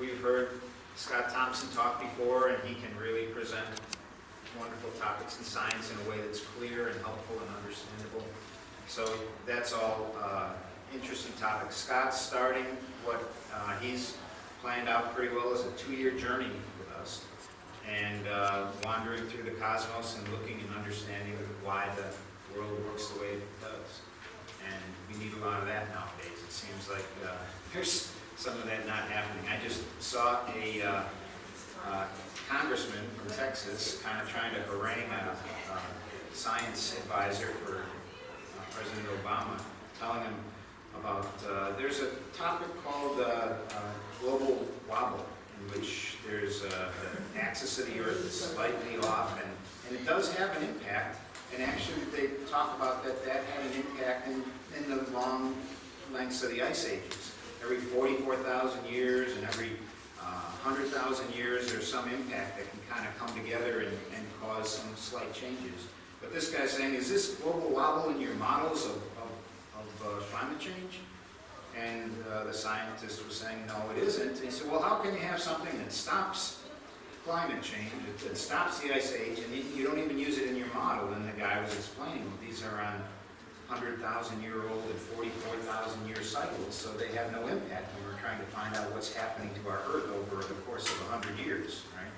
we've heard Scott Thompson talk before, and he can really present wonderful topics in science in a way that's clear and helpful and understandable. So that's all interesting topics. Scott's starting what he's planned out pretty well as a 2-year journey with us, and wandering through the cosmos and looking and understanding why the world works the way it does. And we need a lot of that nowadays. It seems like there's some of that not happening. I just saw a congressman from Texas kind of trying to harangue a science advisor for President Obama, telling him about, there's a topic called global wobble, in which there's the axis of the Earth is slightly off, and it does have an impact. And actually, they talk about that had an impact in the long lengths of the ice ages. Every 44,000 years and every 100,000 years, there's some impact that can kind of come together and cause some slight changes. But this guy's saying, is this global wobble in your models of climate change? And the scientist was saying, no, it isn't. And he said, well, how can you have something that stops climate change, that stops the ice age, and you don't even use it in your model? And the guy was explaining, well, these are on 100,000-year-old and 44,000-year cycles, so they have no impact when we're trying to find out what's happening to our Earth over the course of 100 years, right?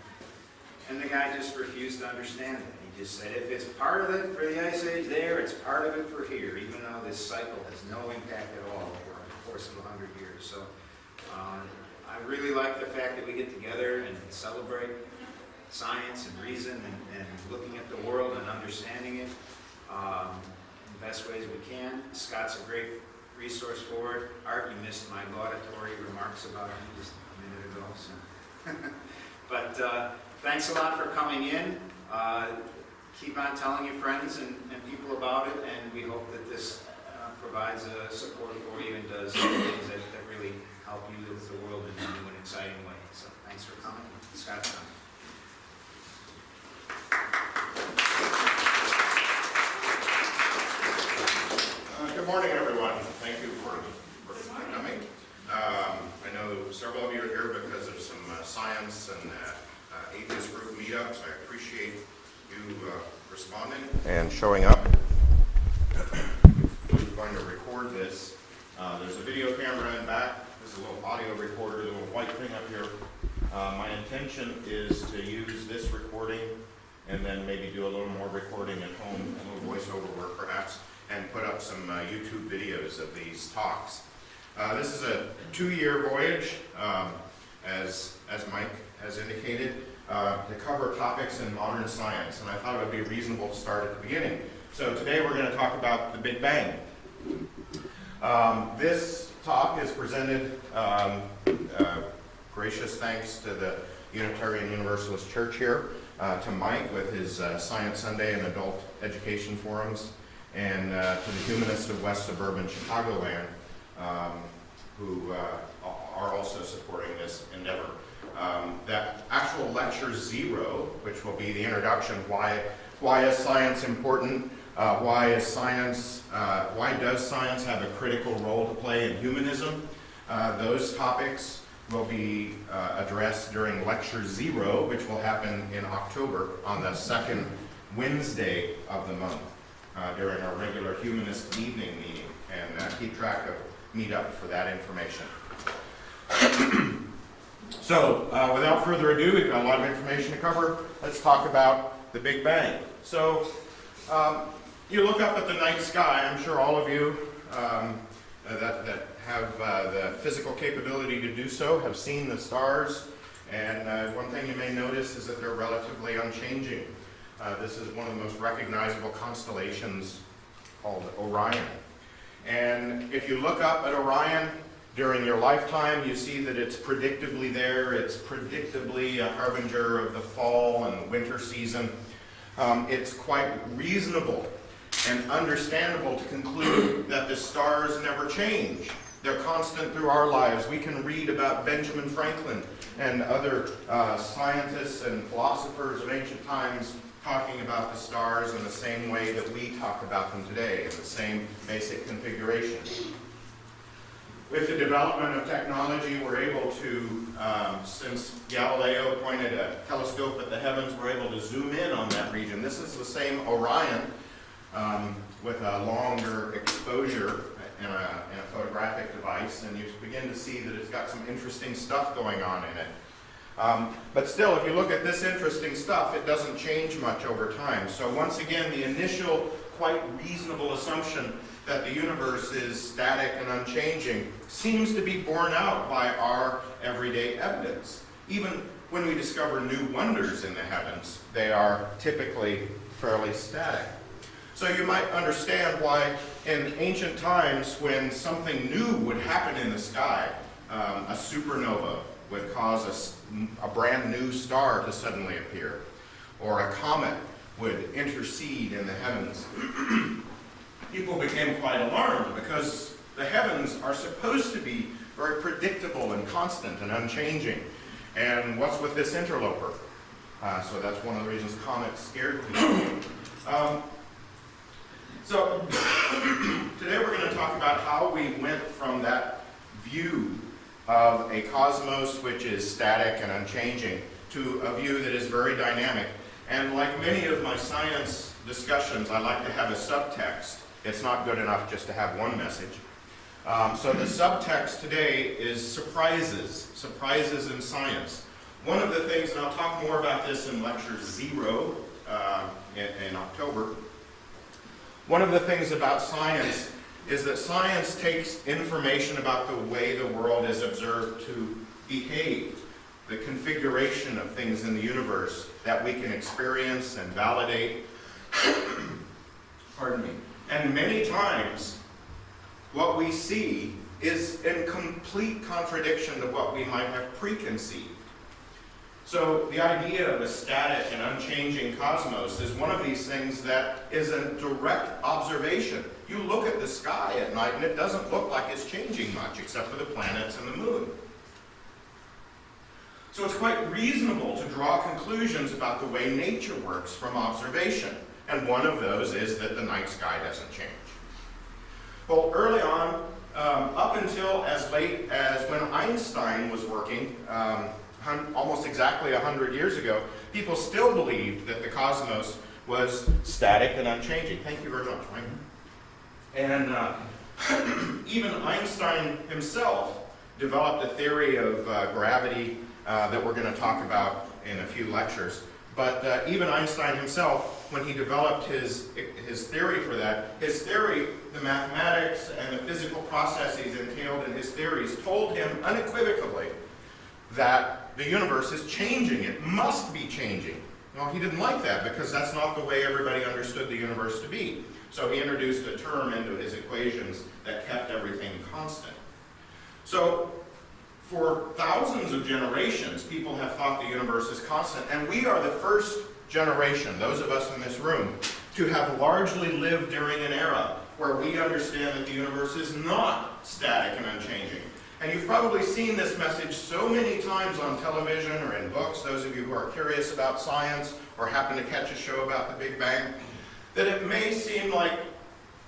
And the guy just refused to understand it. He just said, if it's part of it for the ice age there, it's part of it for here, even though this cycle has no impact at all over the course of 100 years. So I really like the fact that we get together and celebrate science and reason and looking at the world and understanding it in the best ways we can. Scott's a great resource for it. Art, you missed my laudatory remarks about him just a minute ago. So. But thanks a lot for coming in. Keep on telling your friends and people about it, and we hope that this provides a support for you and does things that really help you live the world in a new and exciting way. So thanks for coming. Scott. Good morning, everyone. Thank you for coming. I know several of you are here because of some science and atheist group meetups. I appreciate you responding and showing up. We're going to record this. There's a video camera in back. There's a little audio recorder, the little white thing up here. My intention is to use this recording and then maybe do a little more recording at home, a little voiceover work perhaps, and put up some YouTube videos of these talks. This is a 2-year voyage, as Mike has indicated, to cover topics in modern science, and I thought it would be reasonable to start at the beginning. So today we're going to talk about the Big Bang. This talk is presented, gracious thanks to the Unitarian Universalist Church here, to Mike with his Science Sunday and Adult Education Forums, and to the Humanists of West Suburban Chicagoland, who are also supporting this endeavor. That actual lecture 0, which will be the introduction, why is science important? Why does science have a critical role to play in humanism? Those topics will be addressed during lecture 0, which will happen in October on the second Wednesday of the month during our regular humanist evening meeting. And keep track of Meetup for that information. So, without further ado, we've got a lot of information to cover. Let's talk about the Big Bang. So, you look up at the night sky. I'm sure all of you that have the physical capability to do so have seen the stars. And one thing you may notice is that they're relatively unchanging. This is one of the most recognizable constellations called Orion. And if you look up at Orion during your lifetime, you see that it's predictably there. It's predictably a harbinger of the fall and winter season. It's quite reasonable and understandable to conclude that the stars never change. They're constant through our lives. We can read about Benjamin Franklin and other scientists and philosophers of ancient times talking about the stars in the same way that we talk about them today, in the same basic configuration. with the development of technology, we're able to, since Galileo pointed a telescope at the heavens, we're able to zoom in on that region. This is the same Orion with a longer exposure in a photographic device, and you begin to see that it's got some interesting stuff going on in it. But still, if you look at this interesting stuff, it doesn't change much over time. So once again, the initial quite reasonable assumption that the universe is static and unchanging seems to be borne out by our everyday evidence. Even when we discover new wonders in the heavens, they are typically fairly static. So you might understand why in ancient times when something new would happen in the sky, a supernova would cause a brand new star to suddenly appear, or a comet would intercede in the heavens. People became quite alarmed because the heavens are supposed to be very predictable and constant and unchanging. And what's with this interloper? So that's one of the reasons comets scared people. So today we're going to talk about how we went from that view of a cosmos which is static and unchanging to a view that is very dynamic. And like many of my science discussions, I like to have a subtext. It's not good enough just to have one message. So the subtext today is surprises in science. One of the things, and I'll talk more about this in lecture 0 in October, one of the things about science is that science takes information about the way the world is observed to behave, the configuration of things in the universe that we can experience and validate. Pardon me. And many times, what we see is in complete contradiction to what we might have preconceived. So the idea of a static and unchanging cosmos is one of these things that is a direct observation. You look at the sky at night and it doesn't look like it's changing much except for the planets and the moon. So it's quite reasonable to draw conclusions about the way nature works from observation. And one of those is that the night sky doesn't change. Well, early on, up until as late as when Einstein was working, almost exactly 100 years ago, people still believed that the cosmos was static and unchanging. Thank you very much, Mike. And even Einstein himself developed a theory of gravity that we're going to talk about in a few lectures. But even Einstein himself, when he developed his theory for that, his theory, the mathematics and the physical processes entailed in his theories, told him unequivocally that the universe is changing. It must be changing. Well, he didn't like that because that's not the way everybody understood the universe to be. So he introduced a term into his equations that kept everything constant. So for thousands of generations, people have thought the universe is constant, and we are the first generation, those of us in this room, to have largely lived during an era where we understand that the universe is not static and unchanging. And you've probably seen this message so many times on television or in books, those of you who are curious about science or happen to catch a show about the Big Bang, that it may seem like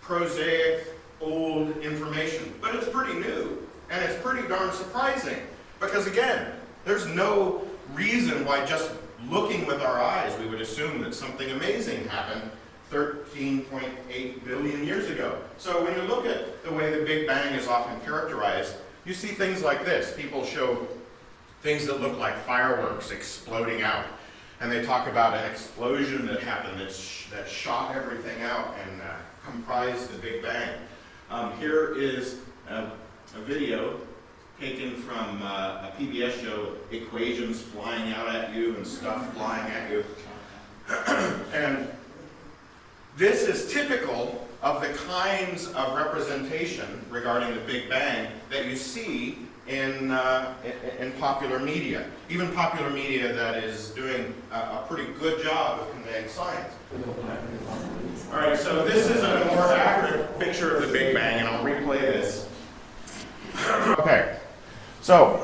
prosaic, old information, but it's pretty new. And it's pretty darn surprising because, again, there's no reason why just looking with our eyes we would assume that something amazing happened 13.8 billion years ago. So when you look at the way the Big Bang is often characterized, you see things like this. People show things that look like fireworks exploding out. And they talk about an explosion that happened that shot everything out and comprised the Big Bang. Here is a video taken from a PBS show, equations flying out at you and stuff flying at you. And this is typical of the kinds of representation regarding the Big Bang that you see in popular media. Even popular media that is doing a pretty good job of conveying science. All right, so this is a more accurate picture of the Big Bang, and I'll replay this. Okay, so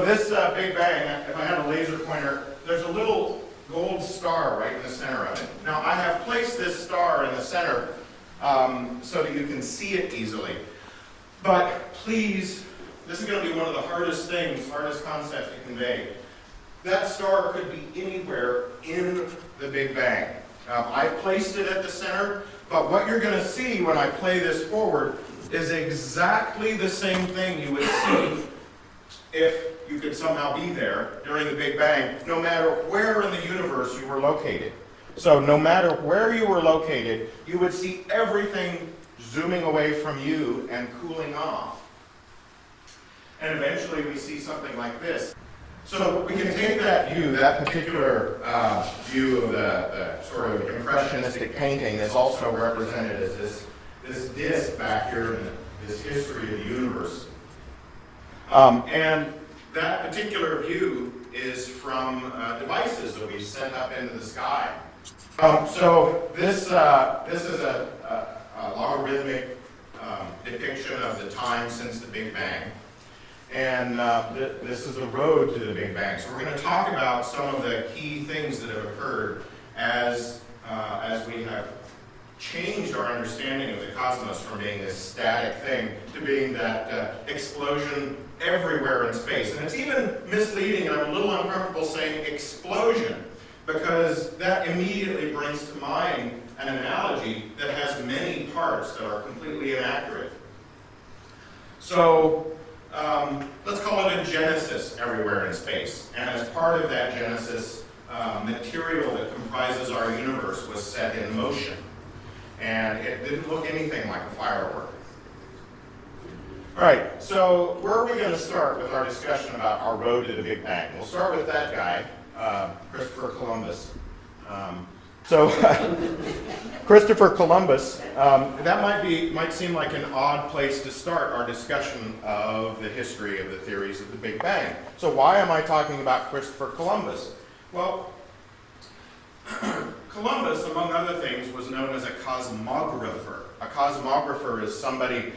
this Big Bang, if I had a laser pointer, there's a little gold star right in the center of it. Now, I have placed this star in the center so that you can see it easily. But please, this is going to be one of the hardest concepts to convey. That star could be anywhere in the Big Bang. I placed it at the center, but what you're going to see when I play this forward is exactly the same thing you would see if you could somehow be there during the Big Bang, no matter where in the universe you were located. So no matter where you were located, you would see everything zooming away from you and cooling off. And eventually we see something like this. So we can take that view, that particular view of the sort of impressionistic painting is also represented as this disc back here in this history of the universe. And that particular view is from devices that we've sent up into the sky. So this is a logarithmic depiction of the time since the Big Bang. And this is the road to the Big Bang. So we're going to talk about some of the key things that have occurred as we have changed our understanding of the cosmos from being this static thing to being that explosion everywhere in space. And it's even misleading, and I'm a little uncomfortable saying explosion, because that immediately brings to mind an analogy that has many parts that are completely inaccurate. So let's call it a genesis everywhere in space. And as part of that genesis, material that comprises our universe was set in motion. And it didn't look anything like a firework. All right, so where are we going to start with our discussion about our road to the Big Bang? We'll start with that guy, Christopher Columbus. Christopher Columbus, that might seem like an odd place to start our discussion of the history of the theories of the Big Bang. So why am I talking about Christopher Columbus? Well, Columbus, among other things, was known as a cosmographer. A cosmographer is somebody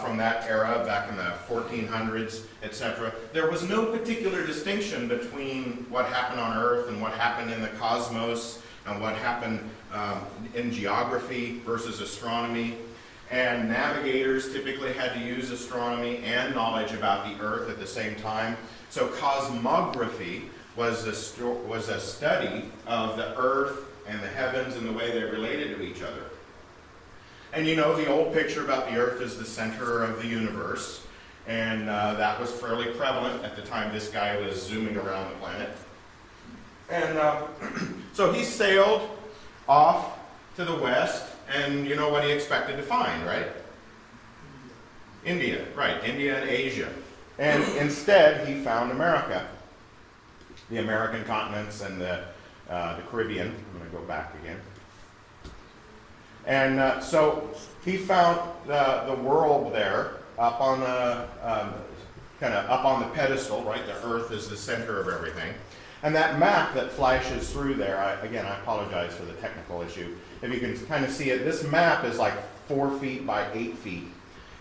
from that era, back in the 1400s, etc. There was no particular distinction between what happened on Earth and what happened in the cosmos and what happened in geography versus astronomy. And navigators typically had to use astronomy and knowledge about the Earth at the same time. So cosmography was a study of the Earth and the heavens and the way they related to each other. And you know, the old picture about the Earth is the center of the universe, and that was fairly prevalent at the time this guy was zooming around the planet. And so he sailed off to the west, and you know what he expected to find, right? India, right, India and Asia. And instead, he found America, the American continents and the Caribbean. I'm going to go back again. And so he found the world there up on the kind of up on the pedestal, right? The Earth is the center of everything. And that map that flashes through there, I apologize for the technical issue. If you can kind of see it, this map is like 4 feet by 8 feet.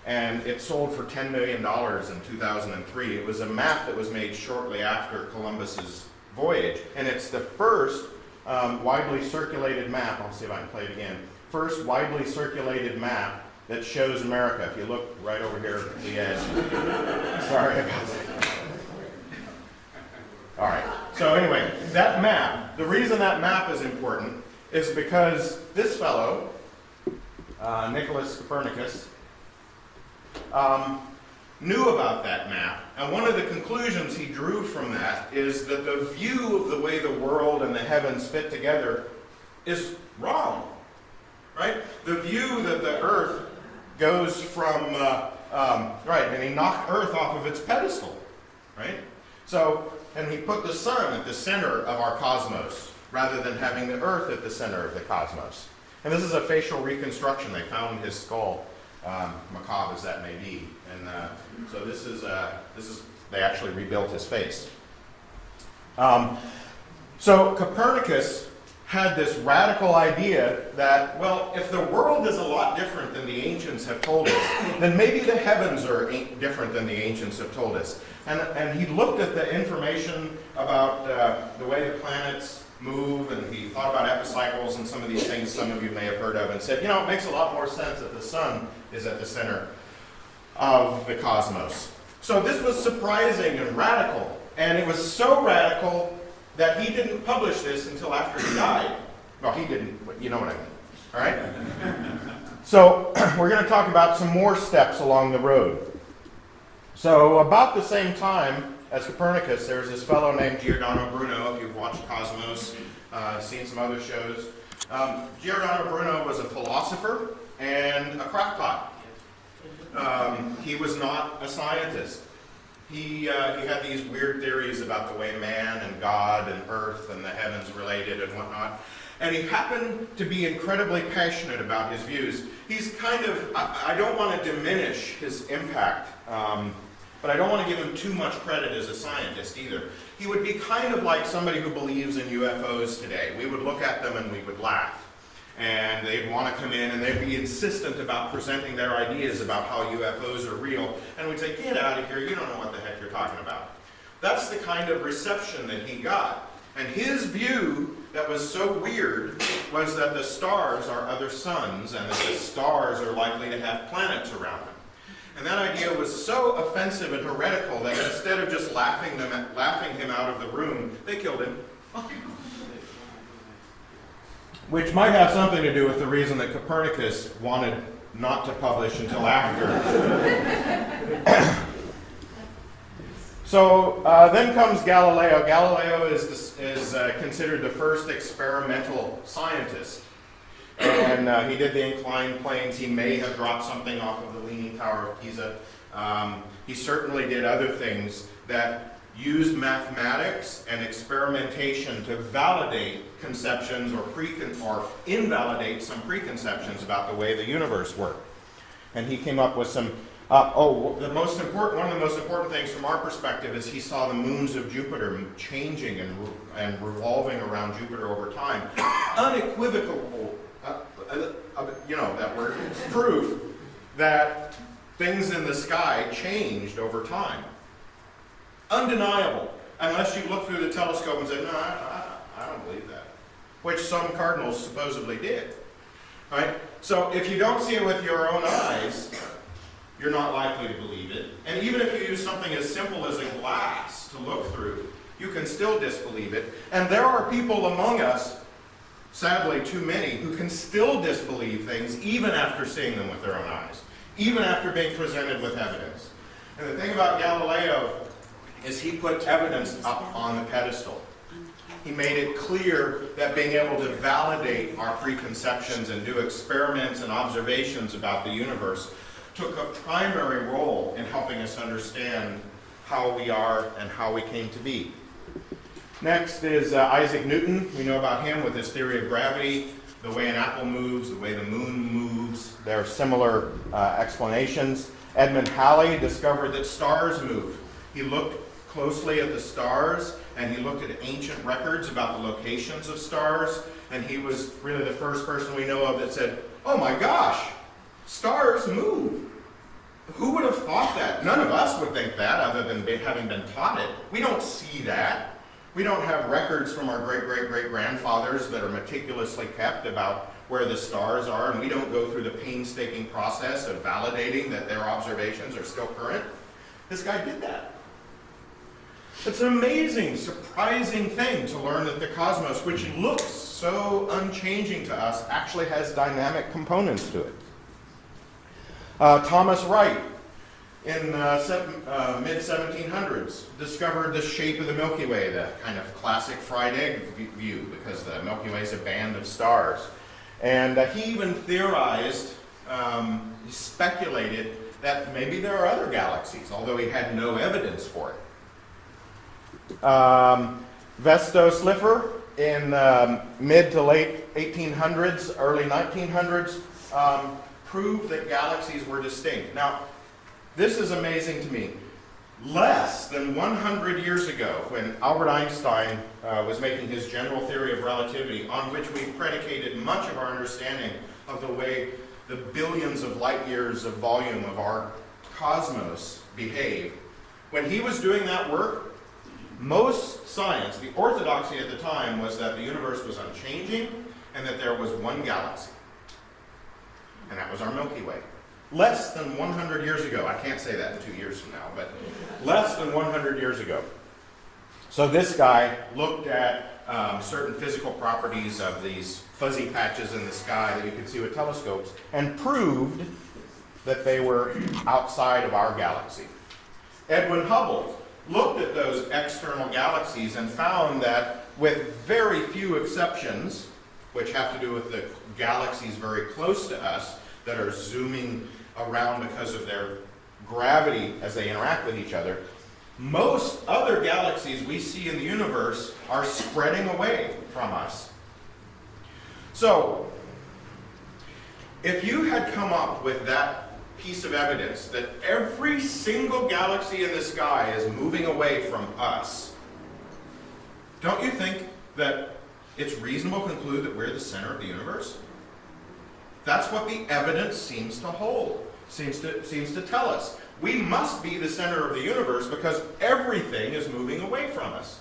And it sold for $10 million in 2003. It was a map that was made shortly after Columbus's voyage. And it's the first widely circulated map. I'll see if I can play it again. First widely circulated map that shows America. If you look right over here at the edge. Sorry about that. All right. So anyway, that map, the reason that map is important is because this fellow, Nicholas Copernicus, knew about that map. And one of the conclusions he drew from that is that the view of the way the world and the heavens fit together is wrong. Right? The view that the Earth goes from, right, and he knocked Earth off of its pedestal. Right? So, and he put the sun at the center of our cosmos, rather than having the Earth at the center of the cosmos. And this is a facial reconstruction. They found his skull, macabre as that may be. And so this is, they actually rebuilt his face. So Copernicus had this radical idea that, well, if the world is a lot different than the ancients have told us, then maybe the heavens are different than the ancients have told us. And he looked at the information about the way the planets move, and he thought about epicycles and some of these things some of you may have heard of, and said, you know, it makes a lot more sense that the sun is at the center of the cosmos. So this was surprising and radical, and it was so radical that he didn't publish this until after he died. Well, he didn't, but you know what I mean, all right? So we're going to talk about some more steps along the road. So about the same time as Copernicus, there's this fellow named Giordano Bruno, if you've watched Cosmos, seen some other shows. Giordano Bruno was a philosopher and a crackpot. He was not a scientist. He had these weird theories about the way man and God and earth and the heavens related and whatnot. And he happened to be incredibly passionate about his views. He's kind of, I don't want to diminish his impact, but I don't want to give him too much credit as a scientist either. He would be kind of like somebody who believes in UFOs today. We would look at them and we would laugh. And they'd want to come in and they'd be insistent about presenting their ideas about how UFOs are real. And we'd say, get out of here, you don't know what the heck you're talking about. That's the kind of reception that he got. And his view that was so weird was that the stars are other suns and that the stars are likely to have planets around them. And that idea was so offensive and heretical that instead of just laughing him out of the room, they killed him. Which might have something to do with the reason that Copernicus wanted not to publish until after. So then comes Galileo. Galileo is considered the first experimental scientist. And he did the inclined planes. He may have dropped something off of the Leaning Tower of Pisa. He certainly did other things that used mathematics and experimentation to validate conceptions or invalidate some preconceptions about the way the universe worked. And he came up with some, one of the most important things from our perspective is he saw the moons of Jupiter changing and revolving around Jupiter over time. Unequivocal, that word, proof that things in the sky changed over time. Undeniable, unless you look through the telescope and say, no, I don't believe that, which some cardinals supposedly did. Right? So if you don't see it with your own eyes, you're not likely to believe it. And even if you use something as simple as a glass to look through, you can still disbelieve it. And there are people among us, sadly too many, who can still disbelieve things even after seeing them with their own eyes, even after being presented with evidence. And the thing about Galileo is he put evidence up on the pedestal. He made it clear that being able to validate our preconceptions and do experiments and observations about the universe took a primary role in helping us understand how we are and how we came to be. Next is Isaac Newton. We know about him with his theory of gravity, the way an apple moves, the way the moon moves. There are similar explanations. Edmund Halley discovered that stars move. He looked closely at the stars, and he looked at ancient records about the locations of stars, and he was really the first person we know of that said, oh my gosh, stars move. Who would have thought that? None of us would think that other than having been taught it. We don't see that. We don't have records from our great-great-great-grandfathers that are meticulously kept about where the stars are, and we don't go through the painstaking process of validating that their observations are still current. This guy did that. It's an amazing, surprising thing to learn that the cosmos, which looks so unchanging to us, actually has dynamic components to it. Thomas Wright, in mid-1700s, discovered the shape of the Milky Way, the kind of classic fried egg view, because the Milky Way is a band of stars. And he even theorized, speculated that maybe there are other galaxies, although he had no evidence for it. Vesto Slipher, in mid to late 1800s, early 1900s, proved that galaxies were distinct. Now, this is amazing to me. Less than 100 years ago, when Albert Einstein was making his general theory of relativity, on which we predicated much of our understanding of the way the billions of light years of volume of our cosmos behave, when he was doing that work, most science, the orthodoxy at the time, was that the universe was unchanging and that there was one galaxy. And that was our Milky Way. less than 100 years ago. I can't say that in 2 years from now, but less than 100 years ago. So this guy looked at certain physical properties of these fuzzy patches in the sky that you can see with telescopes and proved that they were outside of our galaxy. Edwin Hubble looked at those external galaxies and found that with very few exceptions, which have to do with the galaxies very close to us that are zooming around because of their gravity as they interact with each other, most other galaxies we see in the universe are spreading away from us. So, if you had come up with that piece of evidence that every single galaxy in the sky is moving away from us, don't you think that it's reasonable to conclude that we're the center of the universe? That's what the evidence seems to hold, seems to tell us. We must be the center of the universe because everything is moving away from us.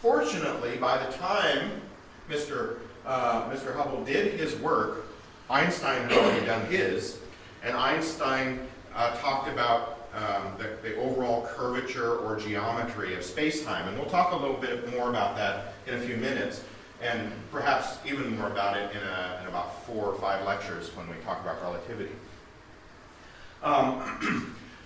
Fortunately, by the time Mr. Hubble did his work, Einstein had already done his, and Einstein talked about the overall curvature or geometry of space-time. And we'll talk a little bit more about that in a few minutes, and perhaps even more about it in about 4 or 5 lectures when we talk about relativity.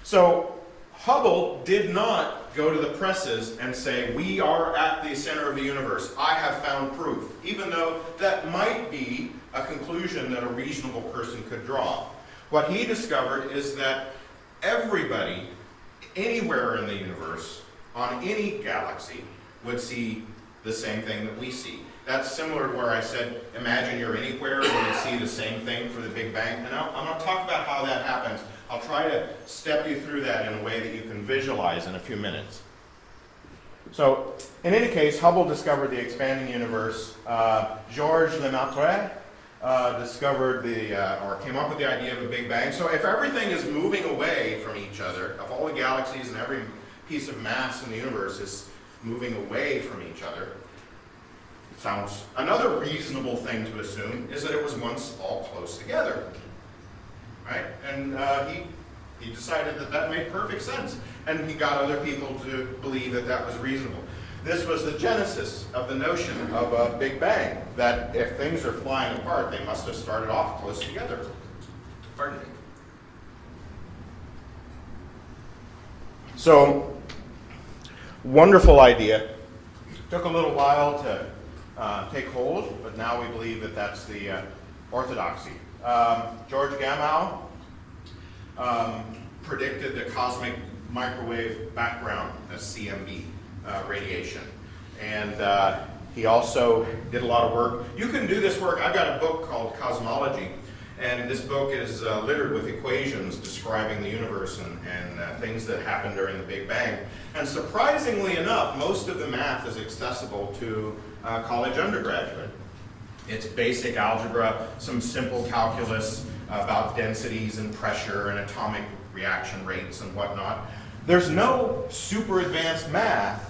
So Hubble did not go to the presses and say, we are at the center of the universe. I have found proof, even though that might be a conclusion that a reasonable person could draw. What he discovered is that everybody, anywhere in the universe, on any galaxy, would see the same thing that we see. That's similar to where I said, imagine you're anywhere and you would see the same thing for the Big Bang. And I'm going to talk about how that happens. I'll try to step you through that in a way that you can visualize in a few minutes. So, in any case, Hubble discovered the expanding universe. Georges Lemaitre discovered or came up with the idea of a Big Bang. So if everything is moving away from each other, if all the galaxies and every piece of mass in the universe is moving away from each other, sounds another reasonable thing to assume is that it was once all close together, right? And he decided that that made perfect sense, and he got other people to believe that that was reasonable. This was the genesis of the notion of a Big Bang, that if things are flying apart, they must have started off close together. Pardon me. So, wonderful idea. Took a little while to take hold, but now we believe that that's the orthodoxy. George Gamow predicted the cosmic microwave background as CMB radiation. And he also did a lot of work. You can do this work. I've got a book called Cosmology, and this book is littered with equations describing the universe and things that happened during the Big Bang. And surprisingly enough, most of the math is accessible to college undergraduate. It's basic algebra, some simple calculus about densities and pressure and atomic reaction rates and whatnot. There's no super advanced math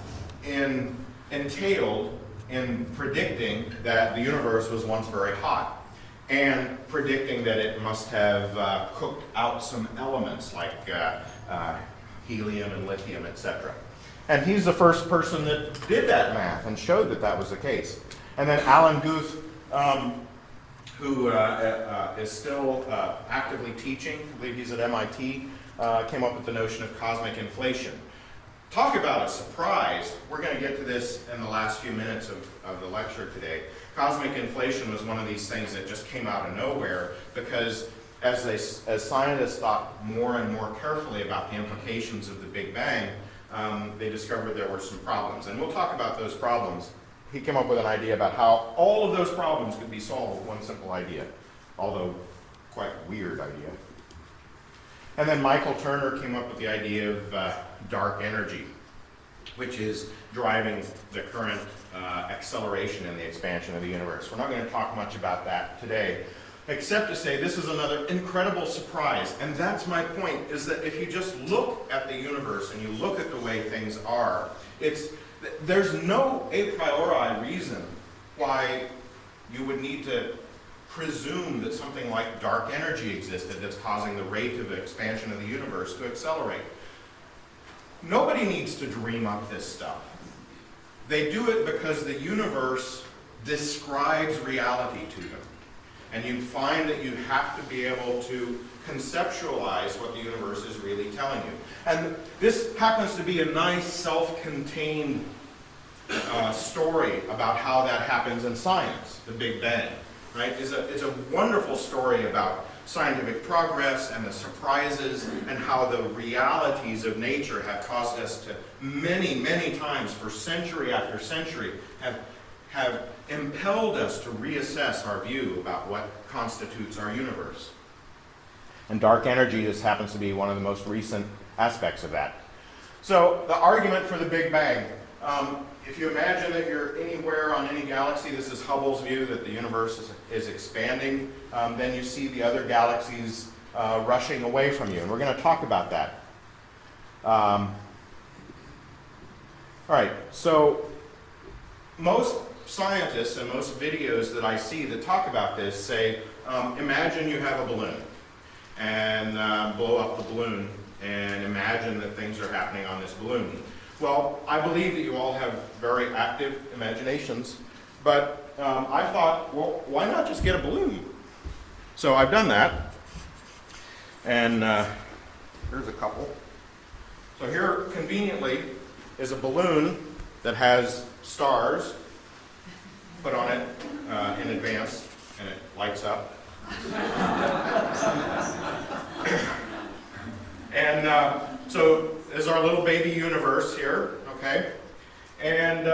entailed in predicting that the universe was once very hot and predicting that it must have cooked out some elements like helium and lithium, etc. And he's the first person that did that math and showed that that was the case. And then Alan Guth, who is still actively teaching, I believe he's at MIT, came up with the notion of cosmic inflation. Talk about a surprise. We're going to get to this in the last few minutes of the lecture today. Cosmic inflation was one of these things that just came out of nowhere because as scientists thought more and more carefully about the implications of the Big Bang, they discovered there were some problems. And we'll talk about those problems. He came up with an idea about how all of those problems could be solved with one simple idea, although quite weird idea. And then Michael Turner came up with the idea of dark energy, which is driving the current acceleration in the expansion of the universe. We're not going to talk much about that today, except to say this is another incredible surprise. And that's my point, is that if you just look at the universe and you look at the way things are, there's no a priori reason why you would need to presume that something like dark energy existed that's causing the rate of expansion of the universe to accelerate. Nobody needs to dream up this stuff. They do it because the universe describes reality to them. And you find that you have to be able to conceptualize what the universe is really telling you. And this happens to be a nice self-contained story about how that happens in science, the Big Bang. Right? It's a wonderful story about scientific progress and the surprises and how the realities of nature have caused us to many, many times for century after century have impelled us to reassess our view about what constitutes our universe. And dark energy just happens to be one of the most recent aspects of that. So the argument for the Big Bang. If you imagine that you're anywhere on any galaxy, this is Hubble's view that the universe is expanding, then you see the other galaxies rushing away from you. And we're going to talk about that. All right, so most scientists and most videos that I see that talk about this say, imagine you have a balloon and blow up the balloon and imagine that things are happening on this balloon. Well, I believe that you all have very active imaginations, but I thought, well, why not just get a balloon? So I've done that, and here's a couple. So here, conveniently, is a balloon that has stars put on it in advance, and it lights up. And so is our little baby universe here, okay? And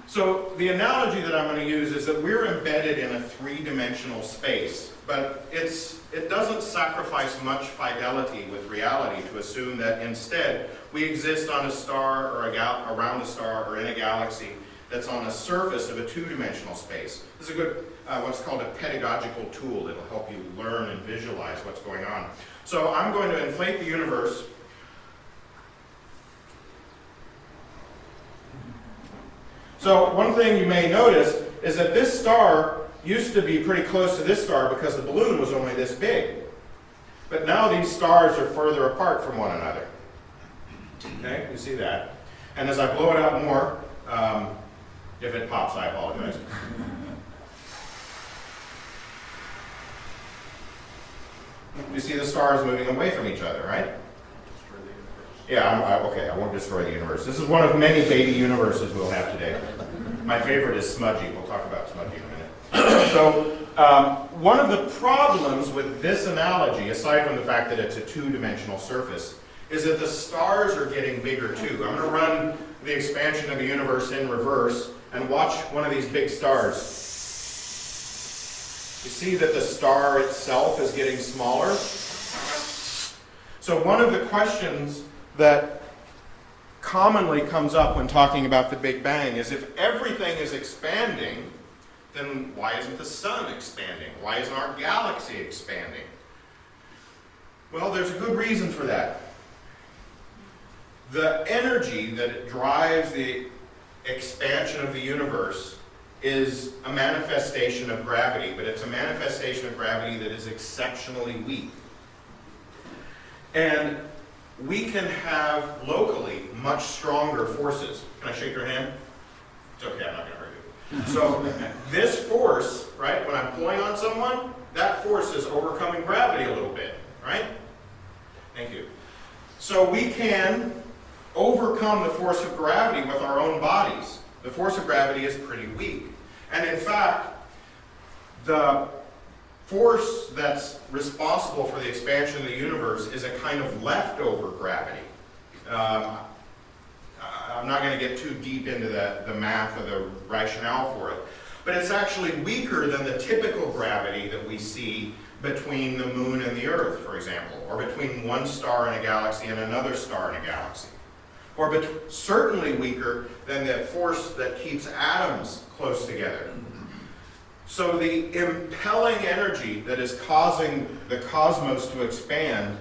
so the analogy that I'm going to use is that we're embedded in a three-dimensional space, but it doesn't sacrifice much fidelity with reality to assume that instead we exist on a star or around a star or in a galaxy that's on a surface of a two-dimensional space. This is a good, what's called a pedagogical tool that'll help you learn and visualize what's going on. So I'm going to inflate the universe. So one thing you may notice is that this star used to be pretty close to this star because the balloon was only this big. But now these stars are further apart from one another. Okay, you see that. And as I blow it out more, if it pops, I apologize. You see the stars moving away from each other, right? Yeah, okay, I won't destroy the universe. This is one of many baby universes we'll have today. My favorite is smudgy. We'll talk about smudgy in a minute. So, one of the problems with this analogy, aside from the fact that it's a two-dimensional surface, is that the stars are getting bigger too. I'm going to run the expansion of the universe in reverse and watch one of these big stars. You see that the star itself is getting smaller? So one of the questions that commonly comes up when talking about the Big Bang is if everything is expanding, then why isn't the sun expanding? Why isn't our galaxy expanding? Well, there's a good reason for that. The energy that drives the expansion of the universe is a manifestation of gravity, but it's a manifestation of gravity that is exceptionally weak. And we can have locally much stronger forces. Can I shake your hand? It's okay, I'm not going to hurt you. So this force, right, when I'm pulling on someone, that force is overcoming gravity a little bit, right? Thank you. So we can overcome the force of gravity with our own bodies. The force of gravity is pretty weak. And in fact, the force that's responsible for the expansion of the universe is a kind of leftover gravity. I'm not going to get too deep into the math or the rationale for it, but it's actually weaker than the typical gravity that we see between the moon and the Earth, for example, or between one star in a galaxy and another star in a galaxy. Or certainly weaker than the force that keeps atoms close together. So the impelling energy that is causing the cosmos to expand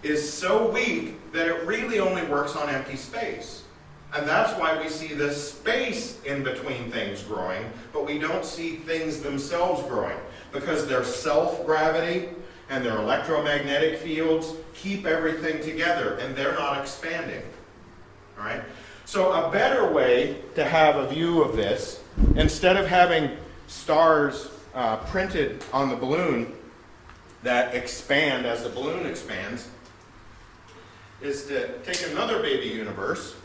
is so weak that it really only works on empty space. And that's why we see the space in between things growing, but we don't see things themselves growing. because their self-gravity and their electromagnetic fields keep everything together, and they're not expanding. All right? So a better way to have a view of this, instead of having stars printed on the balloon that expand as the balloon expands, is to take another baby universe,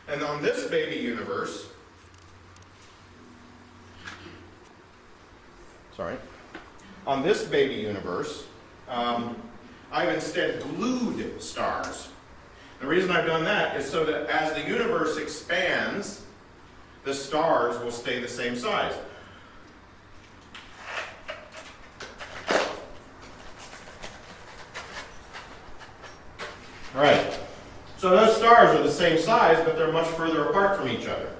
and on this baby universe, on this baby universe, I've instead glued stars. The reason I've done that is so that as the universe expands, the stars will stay the same size. All right. So those stars are the same size, but they're much further apart from each other.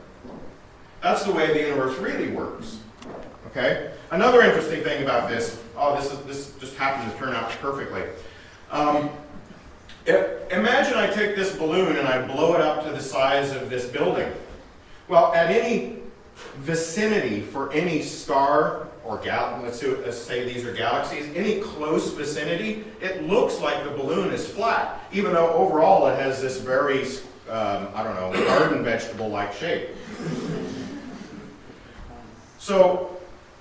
That's the way the universe really works. Okay? Another interesting thing about this, this just happened to turn out perfectly. Imagine I take this balloon and I blow it up to the size of this building. Well, at any vicinity for any star or let's say these are galaxies, any close vicinity, it looks like the balloon is flat, even though overall it has this very, garden vegetable-like shape. So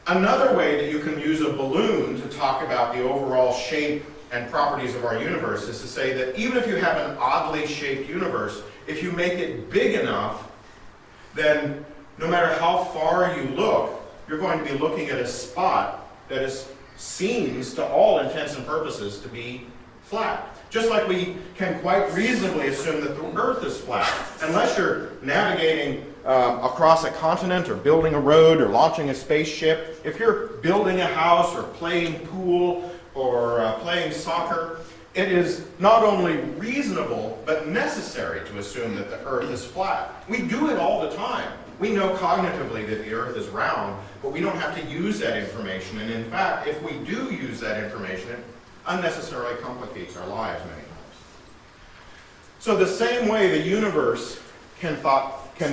another way that you can use a balloon to talk about the overall shape and properties of our universe is to say that even if you have an oddly shaped universe, if you make it big enough, then no matter how far you look, you're going to be looking at a spot that seems, to all intents and purposes, to be flat. Just like we can quite reasonably assume that the Earth is flat. Unless you're navigating across a continent or building a road or launching a spaceship, if you're building a house or playing pool or playing soccer, it is not only reasonable but necessary to assume that the Earth is flat. We do it all the time. We know cognitively that the Earth is round, but we don't have to use that information. And in fact, if we do use that information, it unnecessarily complicates our lives many times. So the same way the universe can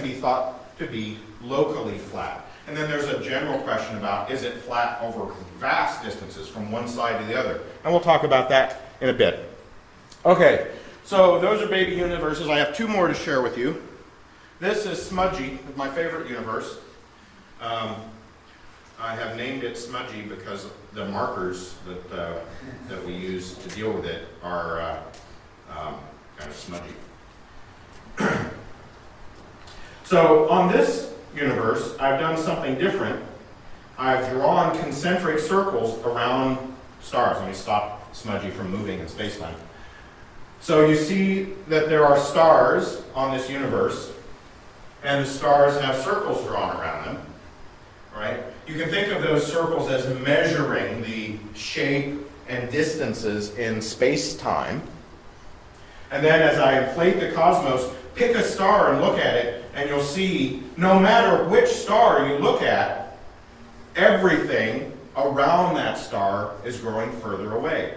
be thought to be locally flat. And then there's a general question about, is it flat over vast distances from one side to the other? And we'll talk about that in a bit. Okay, so those are baby universes. I have two more to share with you. This is Smudgy, my favorite universe. I have named it Smudgy because the markers that we use to deal with it are kind of smudgy. So on this universe, I've done something different. I've drawn concentric circles around stars. Let me stop Smudgy from moving in space-time. So you see that there are stars on this universe, and the stars have circles drawn around them, right? You can think of those circles as measuring the shape and distances in space-time. And then as I inflate the cosmos, pick a star and look at it, and you'll see, no matter which star you look at, everything around that star is growing further away.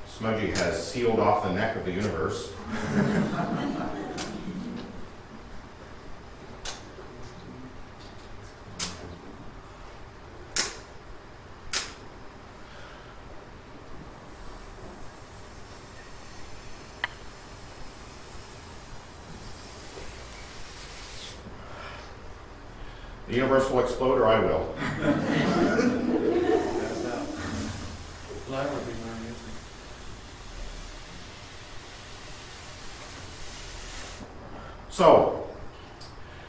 Smudgy has sealed off the neck of the universe. The universe will explode, or I will. So,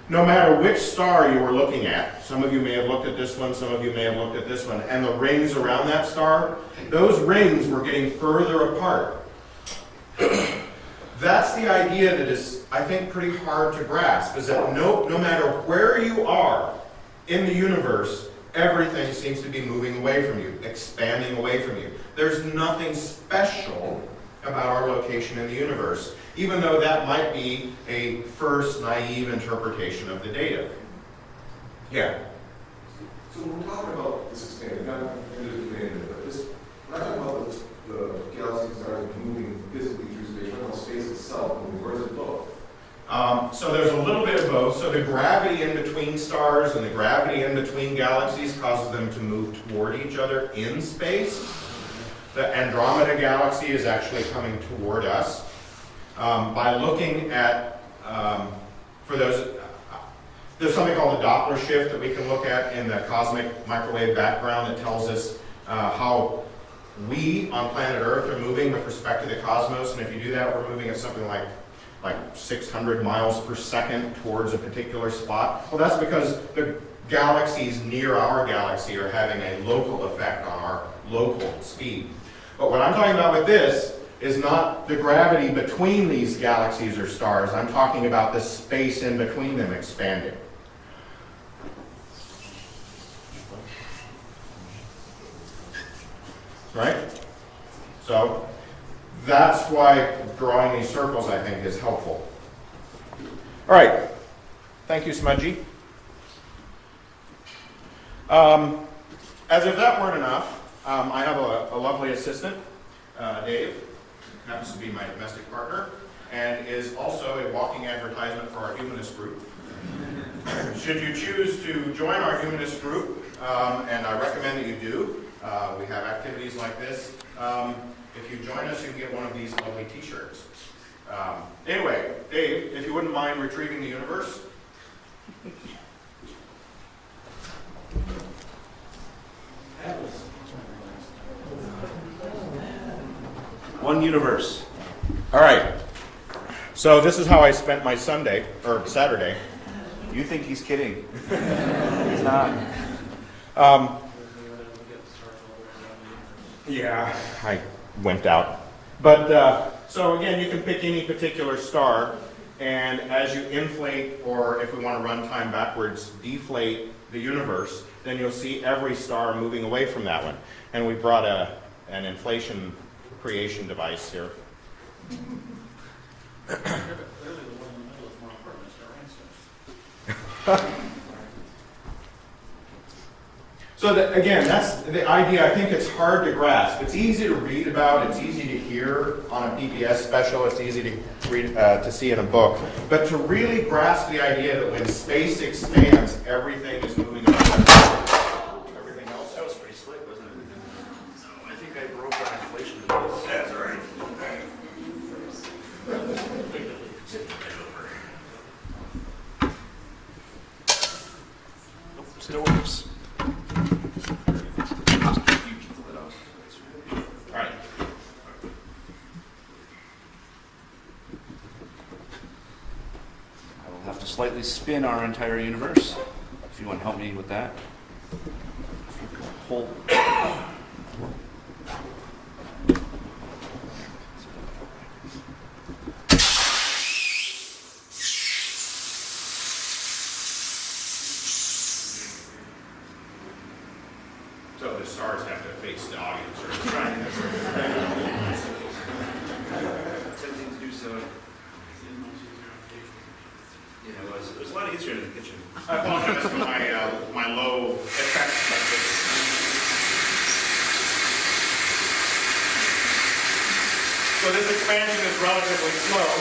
no matter which star you were looking at, some of you may have looked at this one, some of you may have looked at this one, and the rings around that star, those rings were getting further apart. That's the idea that is, I think, pretty hard to grasp, is that no matter where you are in the universe, everything seems to be moving away from you, expanding away from you. There's nothing special about our location in the universe, even though that might be a first naive interpretation of the data. Yeah? So when we're talking about this expanding, not expanding, but this, we're not talking about the galaxies starting moving physically through space, we're talking about space itself, where does it go? So there's a little bit of both. So the gravity in between stars and the gravity in between galaxies causes them to move toward each other in space. The Andromeda galaxy is actually coming toward us. By looking at, there's something called the Doppler shift that we can look at in the cosmic microwave background that tells us how we on planet Earth are moving with respect to the cosmos. And if you do that, we're moving at something like 600 miles per second towards a particular spot. Well, that's because the galaxies near our galaxy are having a local effect on our local speed. But what I'm talking about with this is not the gravity between these galaxies or stars. I'm talking about the space in between them expanding. Right? So that's why drawing these circles, I think, is helpful. All right. Thank you, Smudgy. As if that weren't enough, I have a lovely assistant, Dave, happens to be my domestic partner, and is also a walking advertisement for our Humanist group. Should you choose to join our Humanist group, and I recommend that you do, we have activities like this. If you join us, you can get one of these lovely t-shirts. Anyway, Dave, if you wouldn't mind retrieving the universe. One universe. All right. So this is how I spent my Sunday, or Saturday. You think he's kidding. He's not. Yeah, I wimped out. But, so again, you can pick any particular star, and as you inflate, or if we want to run time backwards, deflate the universe, then you'll see every star moving away from that one. And we brought an inflation creation device here. Clearly the one in the middle is more important, Mr. Einstein. So again, that's the idea. I think it's hard to grasp. It's easy to read about. It's easy to hear on a PBS special. It's easy to read, to see in a book. But to really grasp the idea that when space expands, everything is moving around. Everything else. That was pretty slick, wasn't it? So I think I broke our inflation device. That's right. Nope, still works. All right. I will have to slightly spin our entire universe. If you want to help me with that. Hold. So the stars have to face the audience, or Attempting to do so. Yeah, it was a lot easier in the kitchen. I apologize for my low effects like this. So this expansion is relatively slow,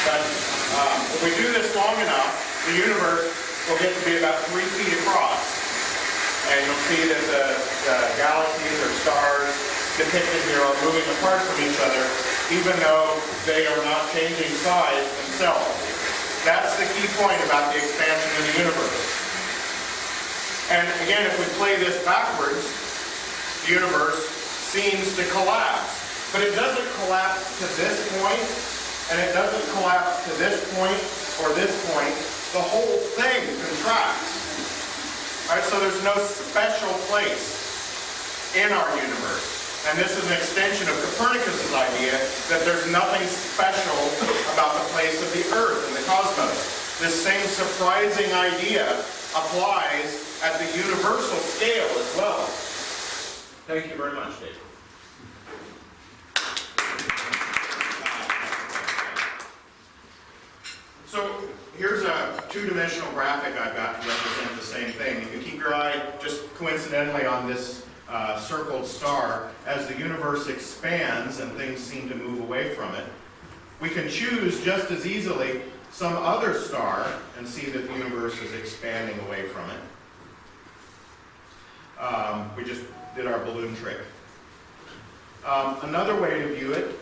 but if we do this long enough, the universe will get to be about 3 feet across. And you'll see that the galaxies or stars depicted here are moving apart from each other, even though they are not changing size themselves. That's the key point about the expansion of the universe. And again, if we play this backwards, the universe seems to collapse. But it doesn't collapse to this point, and it doesn't collapse to this point or this point. The whole thing contracts. All right, so there's no special place in our universe. And this is an extension of Copernicus' idea that there's nothing special about the place of the Earth in the cosmos. This same surprising idea applies at the universal scale as well. Thank you very much, Dave. So here's a two-dimensional graphic I've got to represent the same thing. You can keep your eye just coincidentally on this circled star. As the universe expands and things seem to move away from it, we can choose just as easily some other star and see that the universe is expanding away from it. We just did our balloon trick. Another way to view it,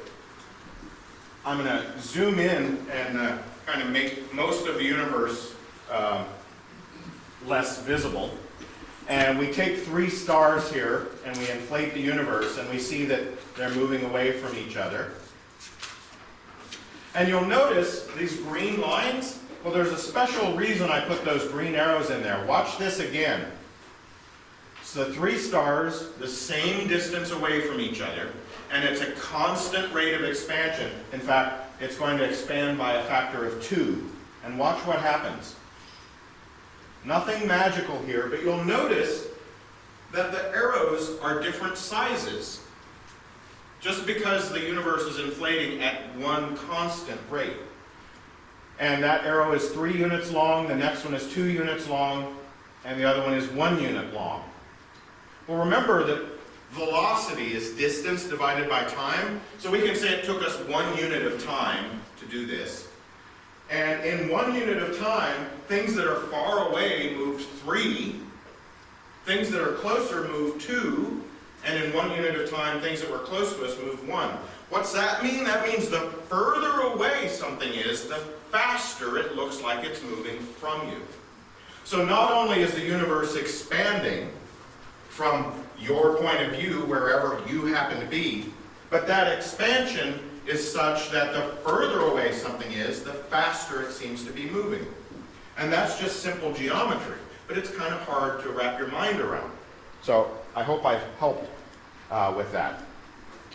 I'm going to zoom in and kind of make most of the universe less visible. And we take 3 stars here and we inflate the universe and we see that they're moving away from each other. And you'll notice these green lines, well, there's a special reason I put those green arrows in there. Watch this again. So the 3 stars, the same distance away from each other, and it's a constant rate of expansion. In fact, it's going to expand by a factor of 2. And watch what happens. Nothing magical here, but you'll notice that the arrows are different sizes. Just because the universe is inflating at one constant rate. And that arrow is 3 units long, the next one is 2 units long, and the other one is 1 unit long. Well, remember that velocity is distance divided by time, so we can say it took us 1 unit of time to do this. And in 1 unit of time, things that are far away moved 3, things that are closer moved 2, and in 1 unit of time, things that were close to us moved 1. What's that mean? That means the further away something is, the faster it looks like it's moving from you. So not only is the universe expanding from your point of view, wherever you happen to be, but that expansion is such that the further away something is, the faster it seems to be moving. And that's just simple geometry, but it's kind of hard to wrap your mind around. So I hope I've helped with that.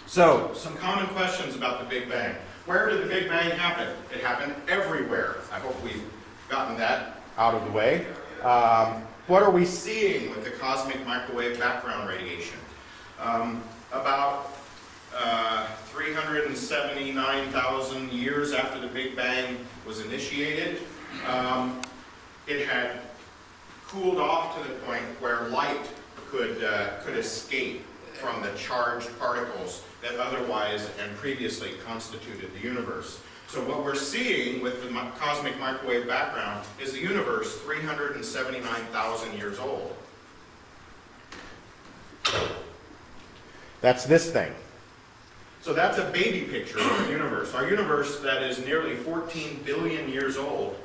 So, some common questions about the Big Bang. Where did the Big Bang happen? It happened everywhere. I hope we've gotten that out of the way. What are we seeing with the cosmic microwave background radiation? About 379,000 years after the Big Bang was initiated, it had cooled off to the point where light could escape from the charged particles that otherwise and previously constituted the universe. So what we're seeing with the cosmic microwave background is the universe 379,000 years old. That's this thing. So that's a baby picture of our universe. Our universe that is nearly 14 billion years old,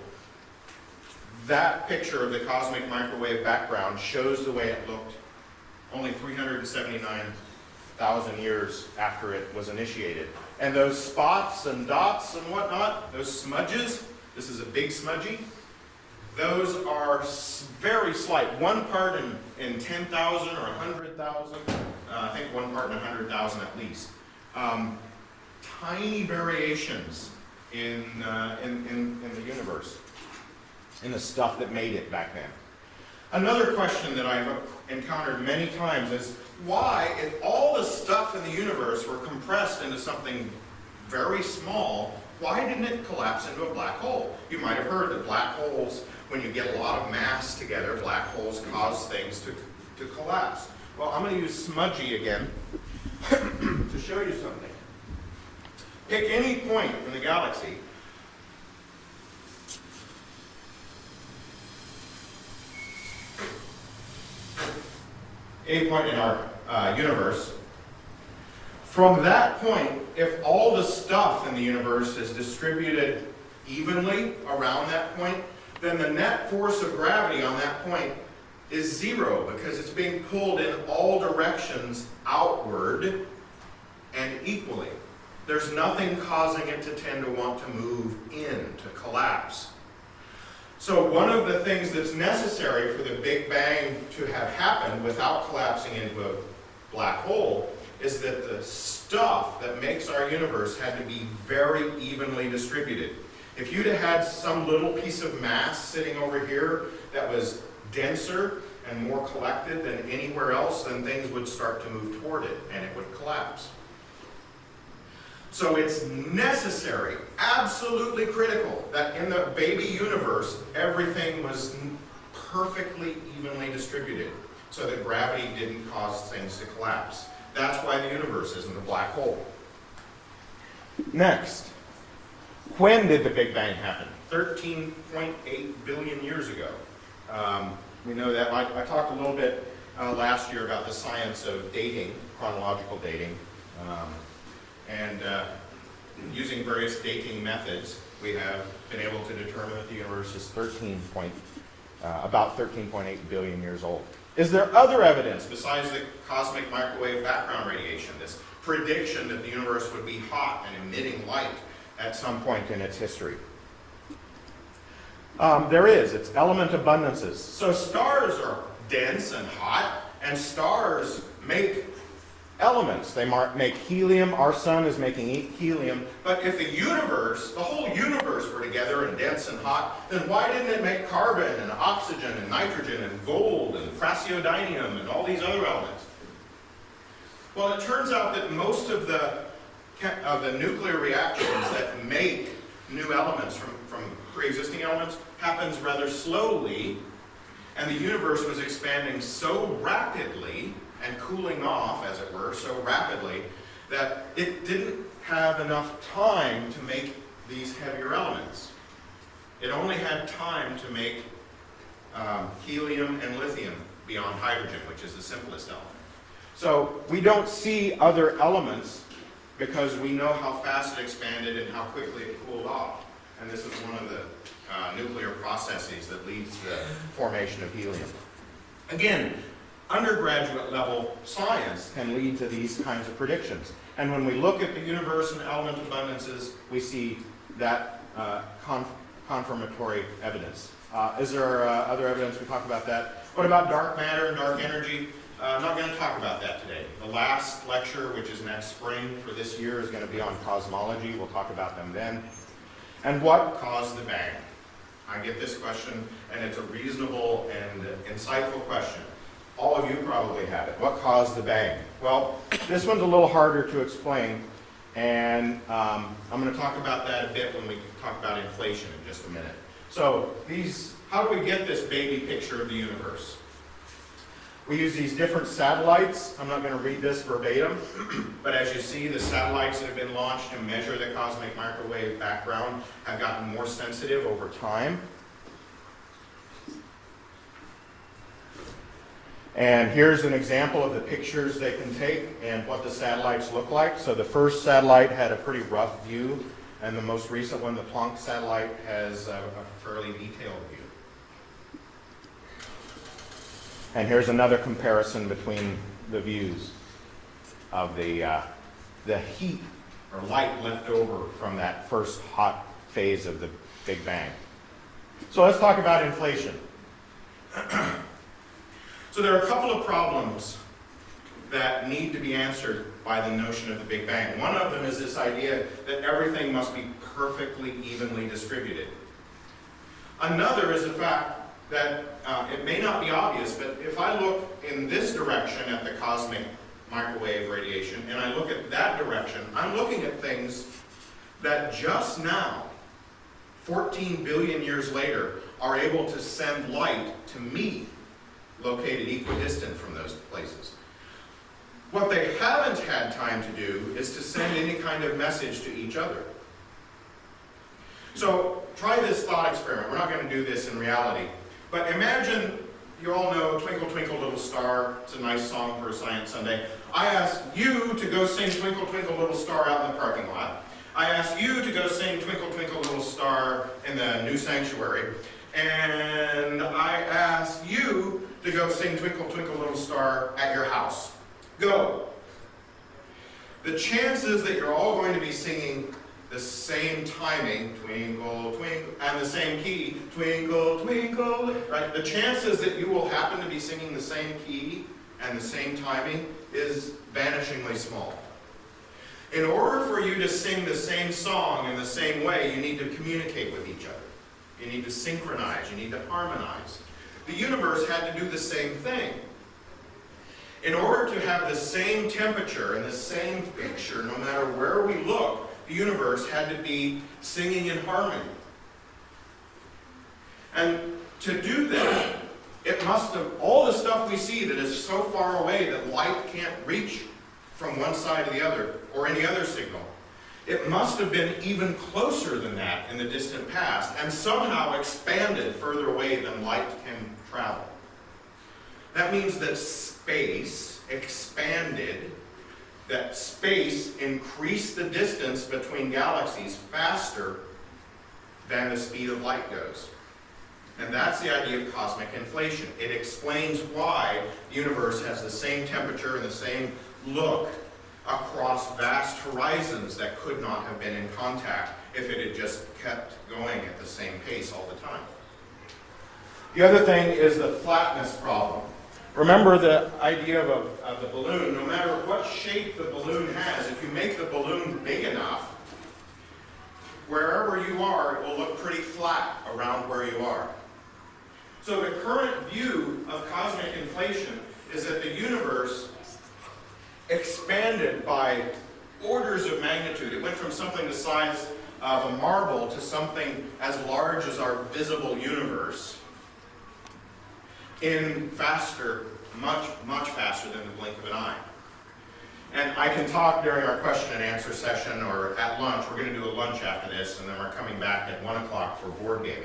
that picture of the cosmic microwave background shows the way it looked only 379,000 years after it was initiated. And those spots and dots and whatnot, those smudges, this is a big smudgy, those are very slight. 1 part in 10,000 or 100,000, I think 1 part in 100,000 at least. Tiny variations in the universe, in the stuff that made it back then. Another question that I've encountered many times is, why, if all the stuff in the universe were compressed into something very small, why didn't it collapse into a black hole? You might have heard that black holes, when you get a lot of mass together, black holes cause things to collapse. Well, I'm going to use smudgy again to show you something. Pick any point in the galaxy. Any point in our universe. From that point, if all the stuff in the universe is distributed evenly around that point, then the net force of gravity on that point is 0 because it's being pulled in all directions outward and equally. There's nothing causing it to tend to want to move in, to collapse. So one of the things that's necessary for the Big Bang to have happened without collapsing into a black hole is that the stuff that makes our universe had to be very evenly distributed. If you'd have had some little piece of mass sitting over here that was denser and more collected than anywhere else, then things would start to move toward it and it would collapse. So it's necessary, absolutely critical, that in the baby universe, everything was perfectly evenly distributed so that gravity didn't cause things to collapse. That's why the universe isn't a black hole. Next, When did the Big Bang happen? 13.8 billion years ago. We know that. I talked a little bit last year about the science of dating, chronological dating, and using various dating methods, we have been able to determine that the universe is about 13.8 billion years old. Is there other evidence besides the cosmic microwave background radiation, this prediction that the universe would be hot and emitting light at some point in its history? There is. It's element abundances. So stars are dense and hot, and stars make elements. They make helium. Our sun is making helium. But if the universe, the whole universe were together and dense and hot, then why didn't it make carbon and oxygen and nitrogen and gold and praseodymium and all these other elements? Well, it turns out that most of the nuclear reactions that make new elements from pre-existing elements happens rather slowly, and the universe was expanding so rapidly and cooling off, as it were, so rapidly that it didn't have enough time to make these heavier elements. It only had time to make helium and lithium beyond hydrogen, which is the simplest element. So we don't see other elements because we know how fast it expanded and how quickly it cooled off. And this is one of the nuclear processes that leads to the formation of helium. Again, undergraduate level science can lead to these kinds of predictions. And when we look at the universe and element abundances, we see that confirmatory evidence. Is there other evidence? We talk about that. What about dark matter and dark energy? I'm not going to talk about that today. The last lecture, which is next spring for this year, is going to be on cosmology. We'll talk about them then. And what caused the bang? I get this question, and it's a reasonable and insightful question. All of you probably have it. What caused the bang? Well, this one's a little harder to explain, and I'm going to talk about that a bit when we talk about inflation in just a minute. So how do we get this baby picture of the universe? We use these different satellites. I'm not going to read this verbatim, but as you see, the satellites that have been launched to measure the cosmic microwave background have gotten more sensitive over time. And here's an example of the pictures they can take and what the satellites look like. So the first satellite had a pretty rough view, and the most recent one, the Planck satellite, has a fairly detailed view. And here's another comparison between the views of the heat or light left over from that first hot phase of the Big Bang. So let's talk about inflation. So there are a couple of problems that need to be answered by the notion of the Big Bang. One of them is this idea that everything must be perfectly evenly distributed. Another is the fact that it may not be obvious, but if I look in this direction at the cosmic microwave radiation, and I look at that direction, I'm looking at things that just now, 14 billion years later, are able to send light to me, located equidistant from those places. What they haven't had time to do is to send any kind of message to each other. So try this thought experiment. We're not going to do this in reality. But imagine, you all know Twinkle Twinkle Little Star. It's a nice song for a Science Sunday. I ask you to go sing Twinkle Twinkle Little Star out in the parking lot. I ask you to go sing Twinkle Twinkle Little Star in the new sanctuary. And I ask you to go sing Twinkle Twinkle Little Star at your house. Go. The chances that you're all going to be singing the same timing, twinkle, twinkle, and the same key, twinkle, twinkle, right? The chances that you will happen to be singing the same key and the same timing is vanishingly small. In order for you to sing the same song in the same way, you need to communicate with each other. You need to synchronize, you need to harmonize. The universe had to do the same thing. In order to have the same temperature and the same picture, no matter where we look, the universe had to be singing in harmony. And to do that, it must have, all the stuff we see that is so far away that light can't reach from one side to the other, or any other signal, it must have been even closer than that in the distant past and somehow expanded further away than light can travel. That means that space expanded, that space increased the distance between galaxies faster than the speed of light goes. And that's the idea of cosmic inflation. It explains why the universe has the same temperature and the same look across vast horizons that could not have been in contact if it had just kept going at the same pace all the time. The other thing is the flatness problem. Remember the idea of the balloon. No matter what shape the balloon has, if you make the balloon big enough, wherever you are, it will look pretty flat around where you are. So the current view of cosmic inflation is that the universe expanded by orders of magnitude. It went from something the size of a marble to something as large as our visible universe in faster, much faster than the blink of an eye. And I can talk during our question and answer session or at lunch. We're going to do a lunch after this, and then we're coming back at 1 o'clock for board gaming.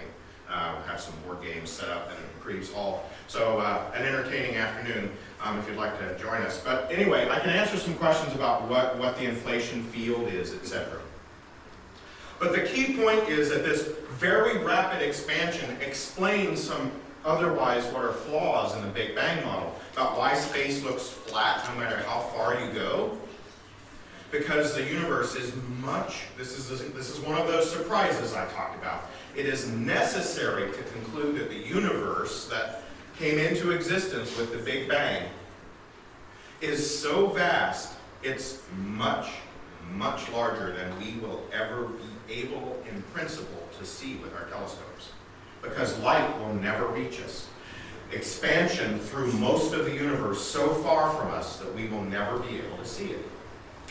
We'll have some board games set up in Creeves Hall. So an entertaining afternoon if you'd like to join us. But anyway, I can answer some questions about what the inflation field is, etc. But the key point is that this very rapid expansion explains some otherwise what are flaws in the Big Bang model about why space looks flat no matter how far you go. Because the universe is this is one of those surprises I talked about. It is necessary to conclude that the universe that came into existence with the Big Bang is so vast, it's much larger than we will ever be able, in principle, to see with our telescopes. Because light will never reach us. Expansion through most of the universe so far from us that we will never be able to see it.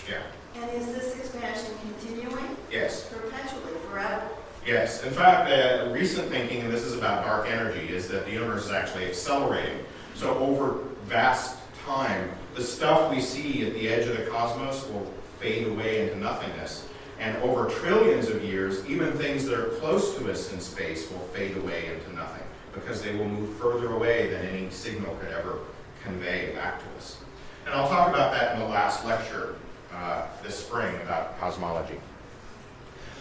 Yeah. And is this expansion continuing? Yes. Perpetually, forever? Yes. In fact, recent thinking, and this is about dark energy, is that the universe is actually accelerating. So over vast time, the stuff we see at the edge of the cosmos will fade away into nothingness. And over trillions of years, even things that are close to us in space will fade away into nothing because they will move further away than any signal could ever convey back to us. And I'll talk about that in the last lecture this spring about cosmology.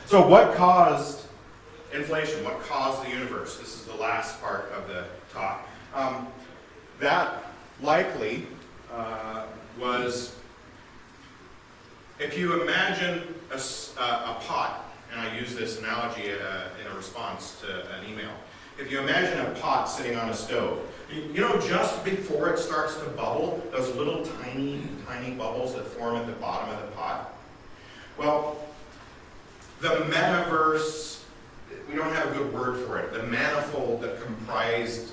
So what caused inflation? What caused the universe? This is the last part of the talk. That likely was, if you imagine a pot, and I use this analogy in a response to an email. If you imagine a pot sitting on a stove, you know, just before it starts to bubble, those little tiny bubbles that form at the bottom of the pot. Well, the metaverse, we don't have a good word for it, the manifold that comprised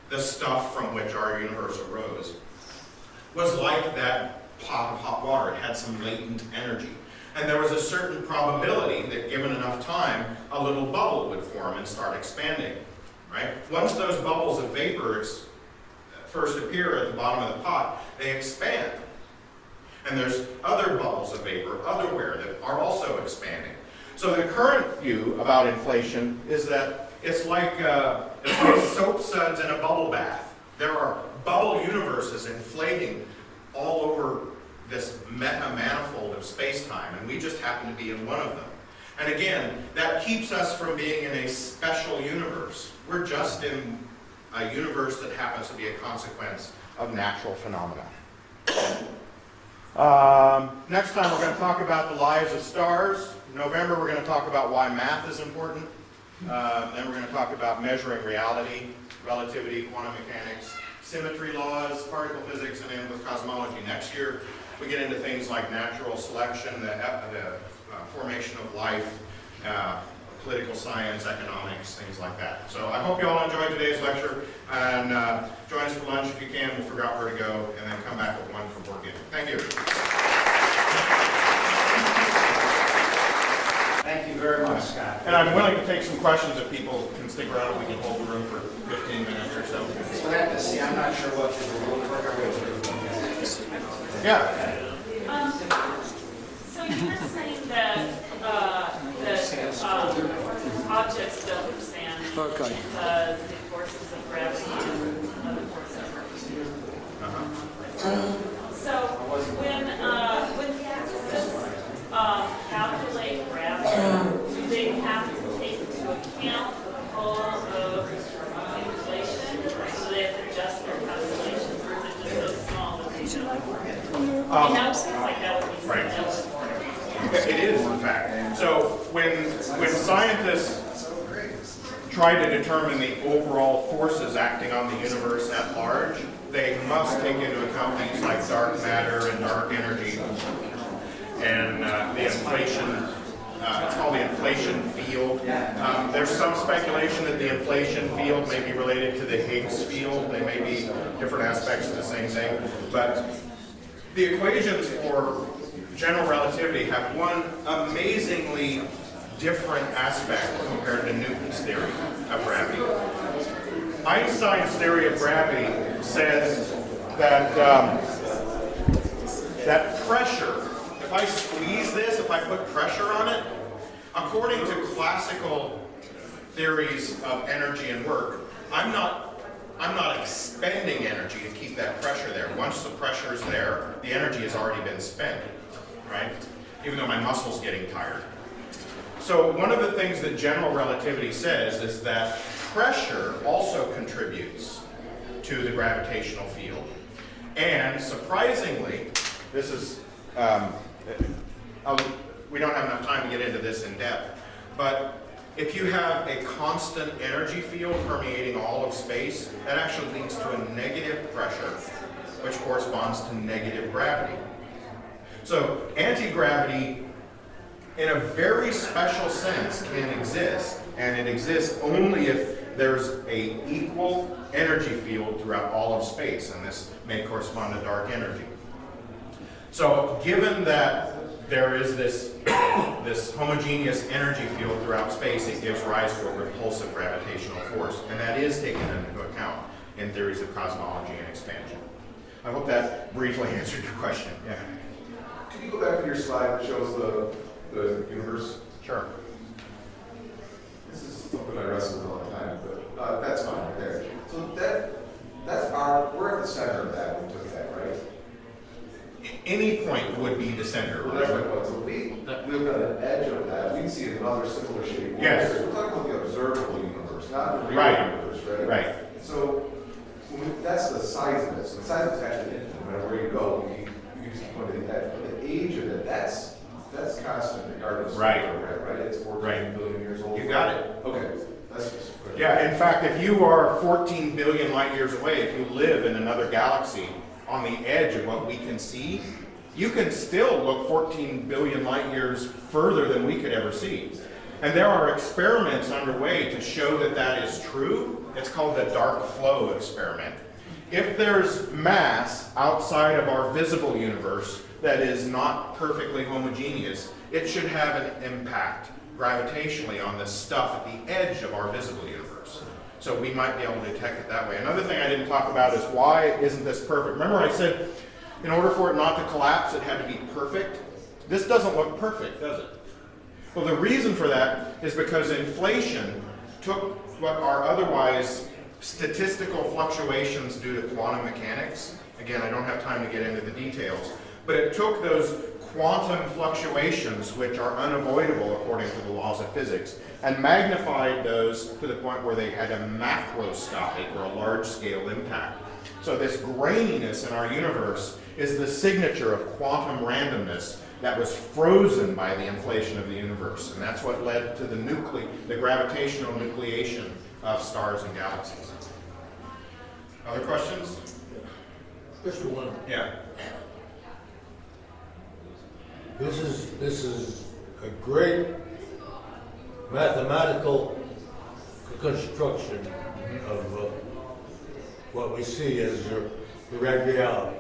the stuff from which our universe arose, was like that pot of hot water. It had some latent energy. And there was a certain probability that given enough time, a little bubble would form and start expanding, right? Once those bubbles of vapors first appear at the bottom of the pot, they expand. And there's other bubbles of vapor otherwhere that are also expanding. So the current view about inflation is that it's like soap suds in a bubble bath. There are bubble universes inflating all over this meta-manifold of space-time, and we just happen to be in one of them. And again, that keeps us from being in a special universe. We're just in a universe that happens to be a consequence of natural phenomena. Next time we're going to talk about the lives of stars. In November we're going to talk about why math is important. Then we're going to talk about measuring reality, relativity, quantum mechanics, symmetry laws, particle physics, and then with cosmology. Next year we get into things like natural selection, the formation of life, political science, economics, things like that. So I hope you all enjoyed today's lecture, and join us for lunch if you can. We'll figure out where to go, and then come back with one for board gaming. Thank you. Thank you very much, Scott. And I'm willing to take some questions if people can stick around, and we can hold the room for 15 minutes or so. So I have to see, I'm not sure what the rule. Yeah. So So you were saying that, objects don't expand because the forces of gravity and other forces are. So when physicists calculate gravity, do they have to take into account the whole of inflation? So they have to adjust their calculations, or is it just so small that they don't? I mean, that seems like that would be Right. something. It is, in fact. So when scientists try to determine the overall forces acting on the universe at large, they must take into account things like dark matter and dark energy and the inflation. It's called the inflation field. There's some speculation that the inflation field may be related to the Higgs field. They may be different aspects of the same thing. But the equations for general relativity have one amazingly different aspect compared to Newton's theory of gravity. Einstein's theory of gravity says that that pressure, if I squeeze this, if I put pressure on it, according to classical theories of energy and work, I'm not expending energy to keep that pressure there. Once the pressure is there, the energy has already been spent, right? Even though my muscle's getting tired. So one of the things that general relativity says is that pressure also contributes to the gravitational field. And surprisingly, this is, we don't have enough time to get into this in depth, but if you have a constant energy field permeating all of space, that actually leads to a negative pressure, which corresponds to negative gravity. So anti-gravity, in a very special sense, can exist, and it exists only if there's an equal energy field throughout all of space, and this may correspond to dark energy. So given that there is this homogeneous energy field throughout space, it gives rise to a repulsive gravitational force, and that is taken into account in theories of cosmology and expansion. I hope that briefly answered your question. Yeah. Can you go back to your slide that shows the universe? Sure. This is something I wrestle with all the time, but that's fine right there. So we're at the center of that when we took that, right? Any point would be the center. Well, that's my point. So we live on an edge of that. We can see another similar shape. Yes. We're talking about the observable universe, not the real Right. universe, right? Right. So that's the size of it. So the size of it's actually infinite. No matter where you go, you can just point to the edge. But the age of it, that's constant regardless. Right. Of where, right? It's 14 billion years old. You got it. Okay. That's just Yeah, in fact, if you are 14 billion light years away, if you live in another galaxy on the edge of what we can see, you can still look 14 billion light years further than we could ever see. And there are experiments underway to show that that is true. It's called the dark flow experiment. If there's mass outside of our visible universe that is not perfectly homogeneous, it should have an impact gravitationally on the stuff at the edge of our visible universe. So we might be able to detect it that way. Another thing I didn't talk about is why isn't this perfect? Remember I said in order for it not to collapse, it had to be perfect? This doesn't look perfect, does it? Well, the reason for that is because inflation took what are otherwise statistical fluctuations due to quantum mechanics. Again, I don't have time to get into the details, but it took those quantum fluctuations, which are unavoidable according to the laws of physics, and magnified those to the point where they had a macroscopic or a large-scale impact. So this graininess in our universe is the signature of quantum randomness that was frozen by the inflation of the universe, and that's what led to the gravitational nucleation of stars and galaxies. Other questions? Mr. One, Yeah. this is a great mathematical construction of what we see as the red reality.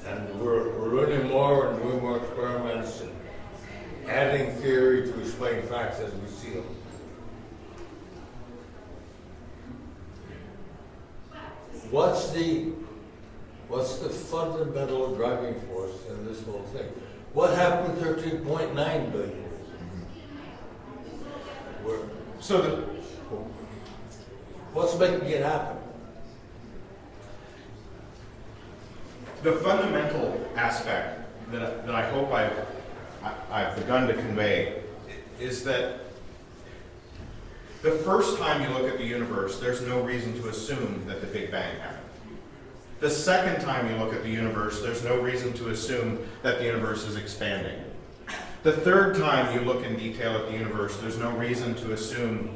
And we're learning more and doing more experiments and adding theory to explain facts as we see them. What's What's the fundamental driving force in this whole thing? What happened to 13.9 billion? Where, So what's making it happen? the fundamental aspect that I hope I've begun to convey is that the first time you look at the universe, there's no reason to assume that the Big Bang happened. The second time you look at the universe, there's no reason to assume that the universe is expanding. The third time you look in detail at the universe, there's no reason to assume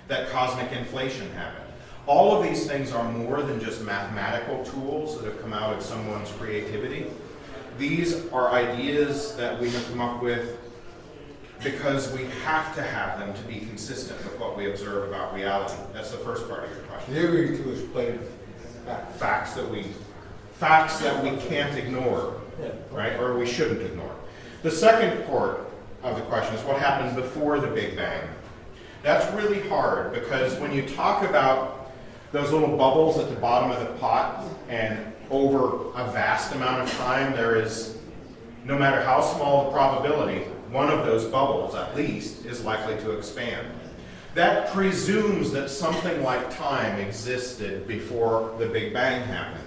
that cosmic inflation happened. All of these things are more than just mathematical tools that have come out of someone's creativity. These are ideas that we have come up with because we have to have them to be consistent with what we observe about reality. That's the first part of your question. Theory to explain Facts that we can't ignore, right? Or we shouldn't ignore. The second part of the question is what happened before the Big Bang. That's really hard because when you talk about those little bubbles at the bottom of the pot and over a vast amount of time, there is, no matter how small the probability, one of those bubbles at least is likely to expand. That presumes that something like time existed before the Big Bang happened.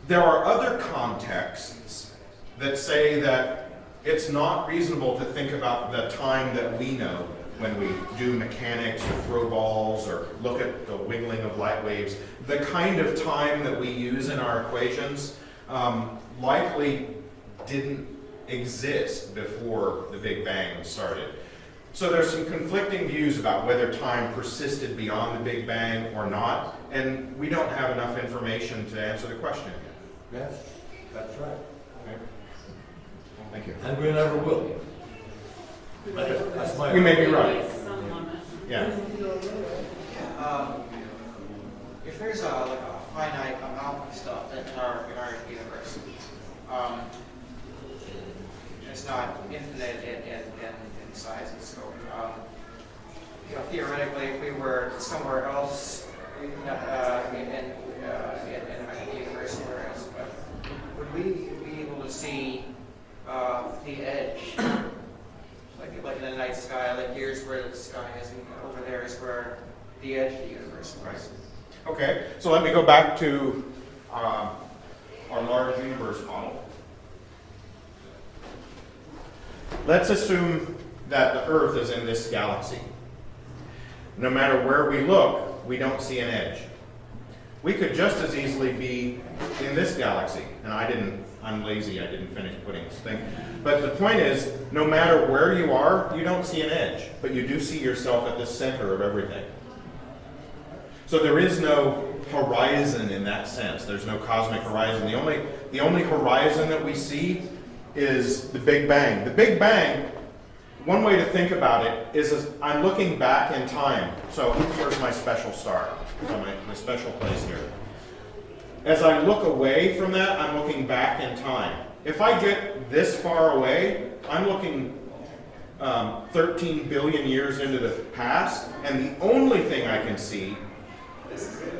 There are other contexts that say that it's not reasonable to think about the time that we know when we do mechanics or throw balls or look at the wiggling of light waves. The kind of time that we use in our equations likely didn't exist before the Big Bang started. So there's some conflicting views about whether time persisted beyond the Big Bang or not, and we don't have enough information to answer the question yet. Yes, that's right. Okay. Thank you. And we never will. That's my You may be right. Some limit. Yeah. If there's like a finite amount of stuff that's in our universe, it's not infinite in size and scope. Theoretically, if we were somewhere else in the universe, whereas, would we be able to see the edge, like in the night sky, like here's where the sky is, and over there is where the edge of the universe was? Okay, so let me go back to our large universe model. Let's assume that the Earth is in this galaxy. No matter where we look, we don't see an edge. We could just as easily be in this galaxy, and I'm lazy, I didn't finish putting this thing. But the point is, no matter where you are, you don't see an edge, but you do see yourself at the center of everything. So there is no horizon in that sense. There's no cosmic horizon. The only horizon that we see is the Big Bang. The Big Bang, one way to think about it is I'm looking back in time. So here's my special star, my special place here. As I look away from that, I'm looking back in time. If I get this far away, I'm looking 13 billion years into the past, and the only thing I can see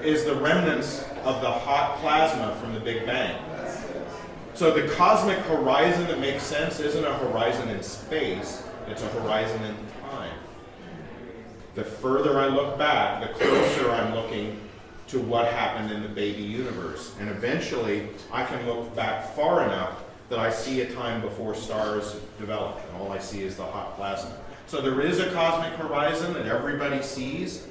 is the remnants of the hot plasma from the Big Bang. So the cosmic horizon that makes sense isn't a horizon in space, it's a horizon in time. The further I look back, the closer I'm looking to what happened in the baby universe. And eventually, I can look back far enough that I see a time before stars developed, and all I see is the hot plasma. So there is a cosmic horizon that everybody sees,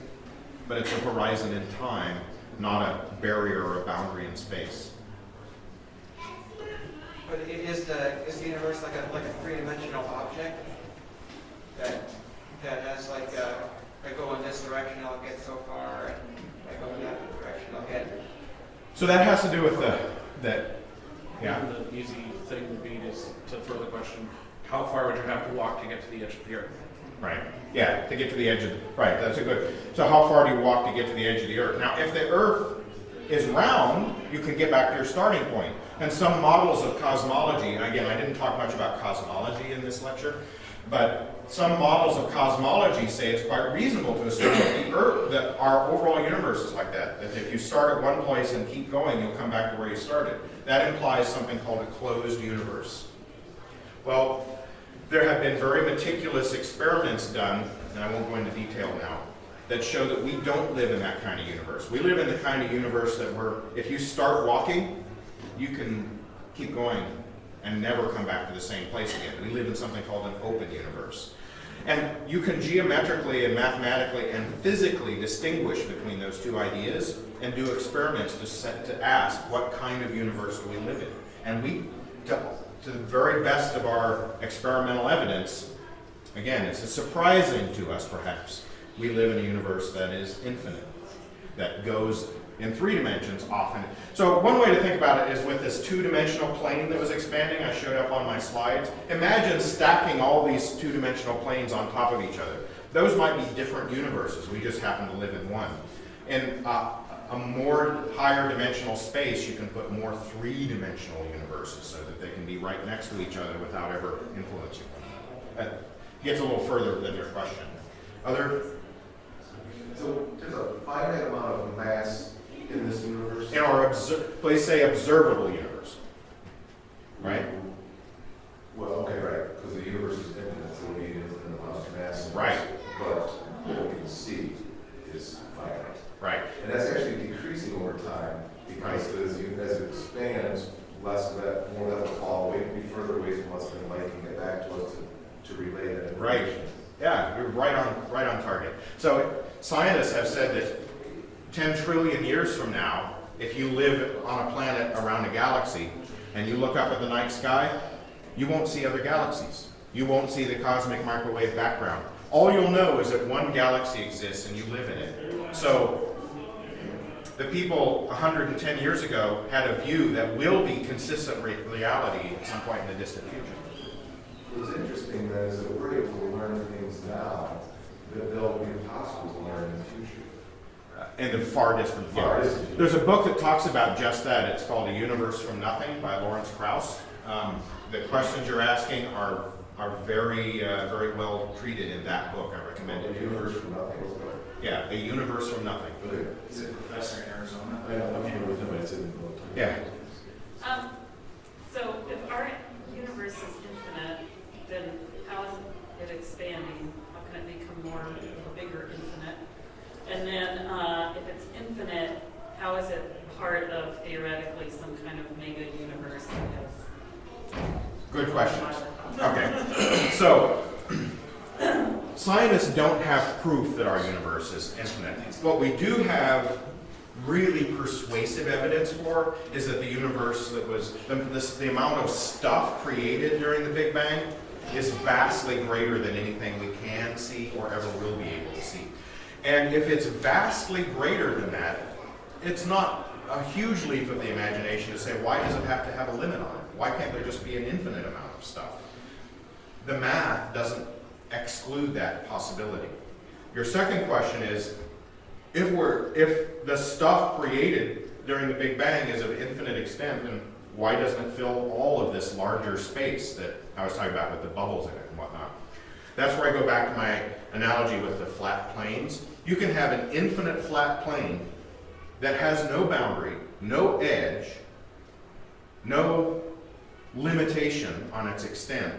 but it's a horizon in time, not a barrier or a boundary in space. But is the universe like a three-dimensional object that has like I go in this direction, I'll get so far, and I go in that direction, I'll get. So that has to do with yeah. The easy thing would be to throw the question, how far would you have to walk to get to the edge of the Earth? Right. Yeah, to get to the edge of right, that's a good. So how far do you walk to get to the edge of the Earth? Now, if the Earth is round, you can get back to your starting point. And some models of cosmology, and again, I didn't talk much about cosmology in this lecture, but some models of cosmology say it's quite reasonable to assume that the Earth, that our overall universe is like that. That if you start at one place and keep going, you'll come back to where you started. That implies something called a closed universe. Well, there have been very meticulous experiments done, and I won't go into detail now, that show that we don't live in that kind of universe. We live in the kind of universe that where if you start walking, you can keep going and never come back to the same place again. We live in something called an open universe. And you can geometrically and mathematically and physically distinguish between those two ideas and do experiments to ask what kind of universe do we live in. And we, to the very best of our experimental evidence, again, it's surprising to us perhaps, we live in a universe that is infinite, that goes in 3 dimensions often. So one way to think about it is with this 2-dimensional plane that was expanding, I showed up on my slides. Imagine stacking all these 2-dimensional planes on top of each other. Those might be different universes. We just happen to live in one. In a more higher dimensional space, you can put more 3-dimensional universes so that they can be right next to each other without ever influencing one. That gets a little further than your question. Other? So there's a finite amount of mass in this universe? In our, please say observable universe, right? Well, okay, right, because the universe is infinite, so we need infinite amounts of mass. Right. But what we can see is finite. Right. And that's actually decreasing over time, because as it expands, less of that, more of that will fall away, be further away from us, and light can get back to us to relay that information. Right. Yeah, you're right on target. So scientists have said that 10 trillion years from now, if you live on a planet around a galaxy and you look up at the night sky, you won't see other galaxies. You won't see the cosmic microwave background. All you'll know is that one galaxy exists and you live in it. So the people 110 years ago had a view that will be consistent with reality at some point in the distant future. What's interesting then is that we're able to learn things now that they'll be impossible to learn in the future. In the far distant future. There's a book that talks about just that. It's called A Universe from Nothing by Lawrence Krauss. The questions you're asking are very very well treated in that book. I recommend it. A universe from nothing. Yeah, A Universe from Nothing. Okay. Is it Professor in Arizona? I'm familiar with him, I said. Yeah. So if our universe is infinite, then how is it expanding? How can it become more of a bigger infinite? And then if it's infinite, how is it part of theoretically some kind of mega universe that has... Good question. Okay. So scientists don't have proof that our universe is infinite. What we do have really persuasive evidence for is that the universe that was, the amount of stuff created during the Big Bang is vastly greater than anything we can see or ever will be able to see. And if it's vastly greater than that, it's not a huge leap of the imagination to say, why does it have to have a limit on it? Why can't there just be an infinite amount of stuff? The math doesn't exclude that possibility. Your second question is, if the stuff created during the Big Bang is of infinite extent, then why doesn't it fill all of this larger space that I was talking about with the bubbles in it and whatnot? That's where I go back to my analogy with the flat planes. You can have an infinite flat plane that has no boundary, no edge, no limitation on its extent,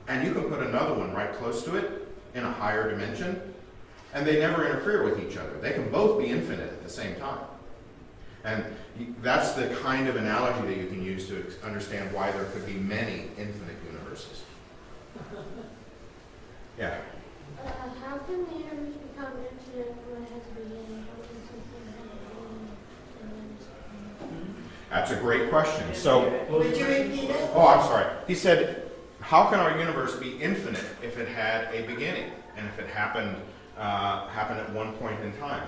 and you can put another one right close to it in a higher dimension, and they never interfere with each other. They can both be infinite at the same time. And that's the kind of analogy that you can use to understand why there could be many infinite universes. Yeah? How can the universe become infinite when it has a beginning? That's a great question. So, Would you repeat it? oh, I'm sorry. He said, how can our universe be infinite if it had a beginning and if it happened at one point in time?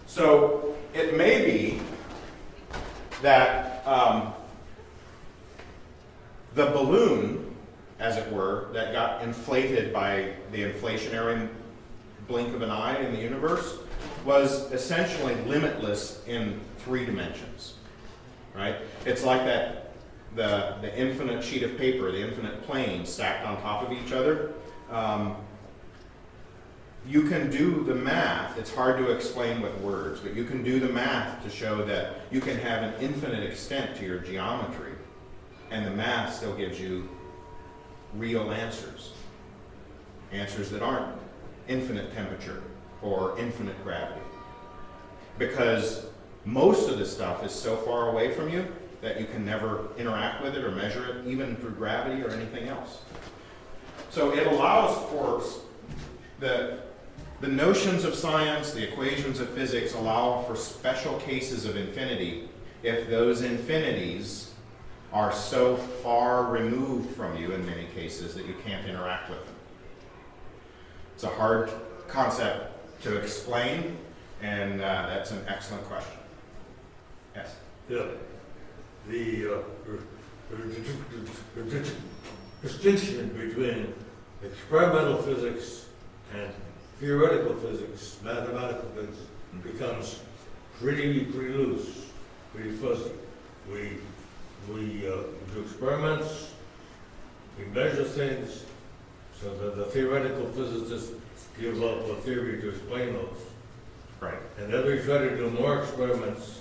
So, it may be that the balloon, as it were, that got inflated by the inflationary blink of an eye in the universe was essentially limitless in 3 dimensions. It's like the infinite sheet of paper, the infinite plane stacked on top of each other. You can do the math. It's hard to explain with words, but you can do the math to show that you can have an infinite extent to your geometry, and the math still gives you real answers. Answers that aren't infinite temperature or infinite gravity. Because most of the stuff is so far away from you that you can never interact with it or measure it, even through gravity or anything else. So it allows for the notions of science, the equations of physics allow for special cases of infinity if those infinities are so far removed from you in many cases that you can't interact with them. It's a hard concept to explain, and that's an excellent question. Yes? Yeah. The distinction between experimental physics and theoretical physics, mathematical physics, becomes pretty loose, pretty fuzzy. We do experiments, we measure things, so that the theoretical physicists give up a theory to explain those. Right. And then we try to do more experiments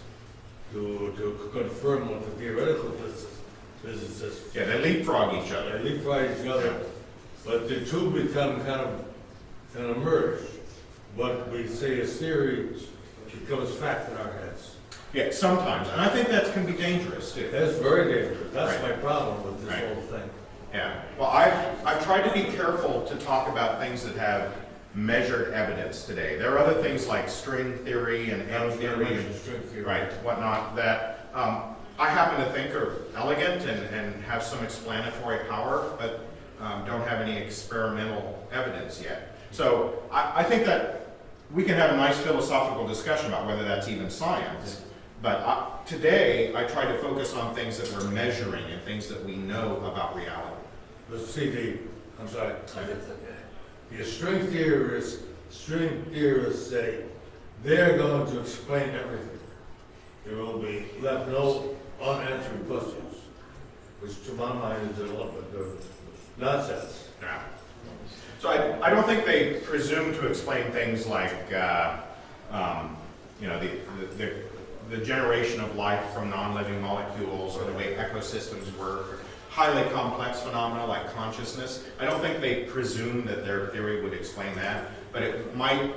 to confirm what the theoretical physicists. Yeah, they leapfrog each other. They leapfrog each other, but the two become kind of merge. What we say is theory becomes fact in our heads. Yeah, sometimes. And I think that can be dangerous, too. That's very dangerous. That's Right. my problem with this Right. whole thing. Yeah. Well, I've tried to be careful to talk about things that have measured evidence today. There are other things like string theory and M theory and String theory. right, whatnot, that I happen to think are elegant and have some explanatory power, but don't have any experimental evidence yet. So I think that we can have a nice philosophical discussion about whether that's even science. But today, I try to focus on things that we're measuring and things that we know about reality. Let's see I'm sorry. The string theorists say they're going to explain everything. There will be left no unanswered questions, which to my mind is a little bit of nonsense. Yeah. So I don't think they presume to explain things like, the generation of life from non-living molecules or the way ecosystems work, or highly complex phenomena like consciousness. I don't think they presume that their theory would explain that, but it might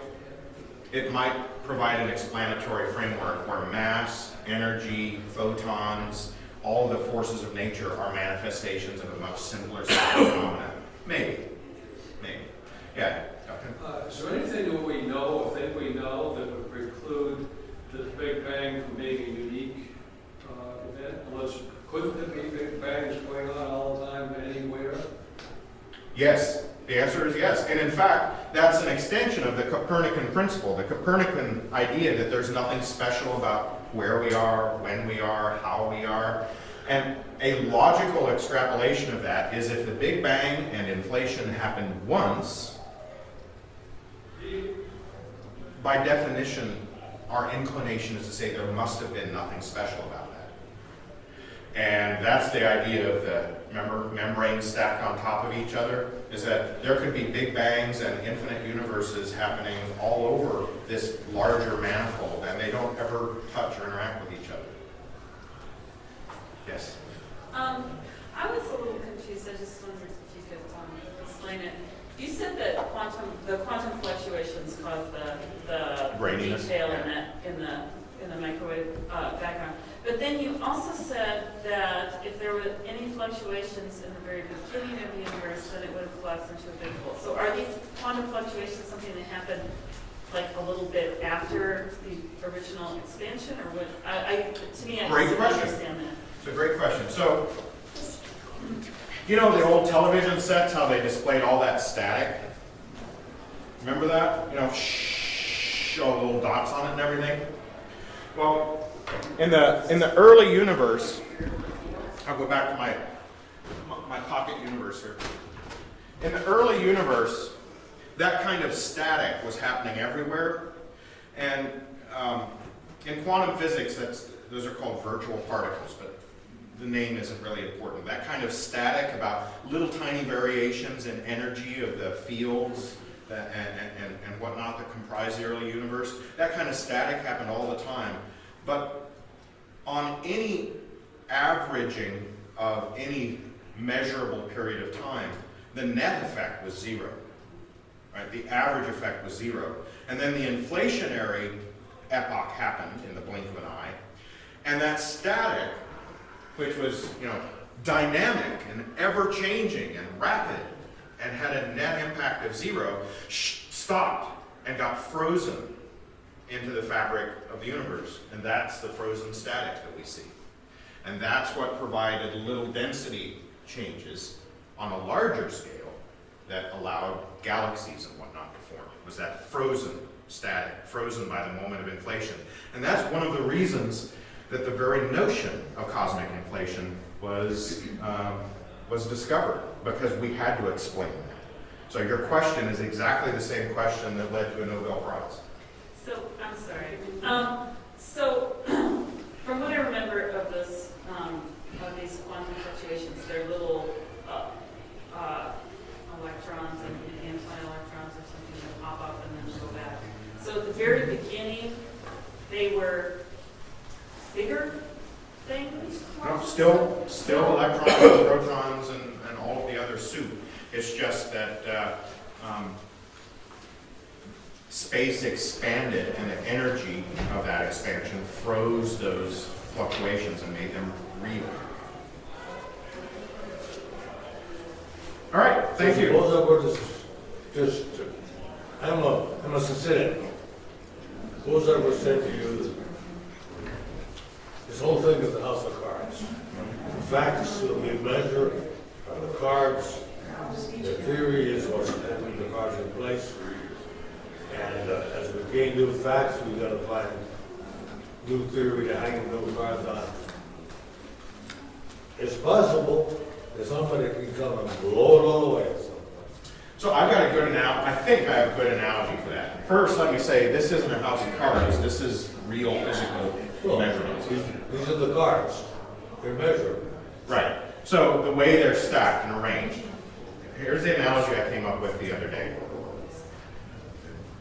provide an explanatory framework where mass, energy, photons, all the forces of nature are manifestations of a much simpler set of phenomena. Maybe. Yeah. Is there anything that we know or think we know that would preclude the Big Bang from being a unique event? Couldn't there be Big Bangs going on all the time anywhere? Yes. The answer is yes. And in fact, that's an extension of the Copernican principle, the Copernican idea that there's nothing special about where we are, when we are, how we are. And a logical extrapolation of that is if the Big Bang and inflation happened once, by definition, our inclination is to say there must have been nothing special about that. And that's the idea of the membranes stacked on top of each other, is that there could be Big Bangs and infinite universes happening all over this larger manifold, and they don't ever touch or interact with each other. Yes? I was a little confused. I just wondered if you could explain it. You said that the quantum fluctuations cause the Braininess. detail in the microwave background. But then you also said that if there were any fluctuations in the very beginning of the universe, then it would have collapsed into a big hole. So are these quantum fluctuations something that happened like a little bit after the original expansion, or what? To me, I Great just didn't question. understand that. It's a great question. So, you know the old television sets, how they displayed all that static? Remember that? You know, all the little dots on it and everything? Well, in the early universe, I'll go back to my pocket universe here. In the early universe, that kind of static was happening everywhere. And in quantum physics, those are called virtual particles, but the name isn't really important. That kind of static about little tiny variations in energy of the fields and whatnot that comprise the early universe, that kind of static happened all the time. But on any averaging of any measurable period of time, the net effect was zero. Right? The average effect was zero. And then the inflationary epoch happened in the blink of an eye. And that static, which was, dynamic and ever-changing and rapid and had a net impact of zero, stopped and got frozen into the fabric of the universe. And that's the frozen static that we see. And that's what provided little density changes on a larger scale that allowed galaxies and whatnot to form. It was that frozen static, frozen by the moment of inflation. And that's one of the reasons that the very notion of cosmic inflation was discovered, because we had to explain that. So your question is exactly the same question that led to a Nobel Prize. So, I'm sorry. So, from what I remember of this, of these quantum fluctuations, they're little electrons and anti-electrons or something that pop up and then go back. So at the very beginning, they were bigger things? No, still electrons, protons, and all of the other soup. It's just that space expanded, and the energy of that expansion froze those fluctuations and made them real. All right, thank you. Both of us just, I'm a Sicilian. Suppose I were saying to you, this whole thing is the house of cards. The facts that we measure are the cards. The theory is what's putting the cards in place. And as we gain new facts, we've got to find new theory to hang new cards on. It's possible that somebody can come and blow it all away at some point. So I've got a good analogy. I think I have a good analogy for that. First, let me say this isn't a house of cards. This is real physical measurements. These are the cards. They're measurable. Right. So the way they're stacked and arranged. Here's the analogy I came up with the other day.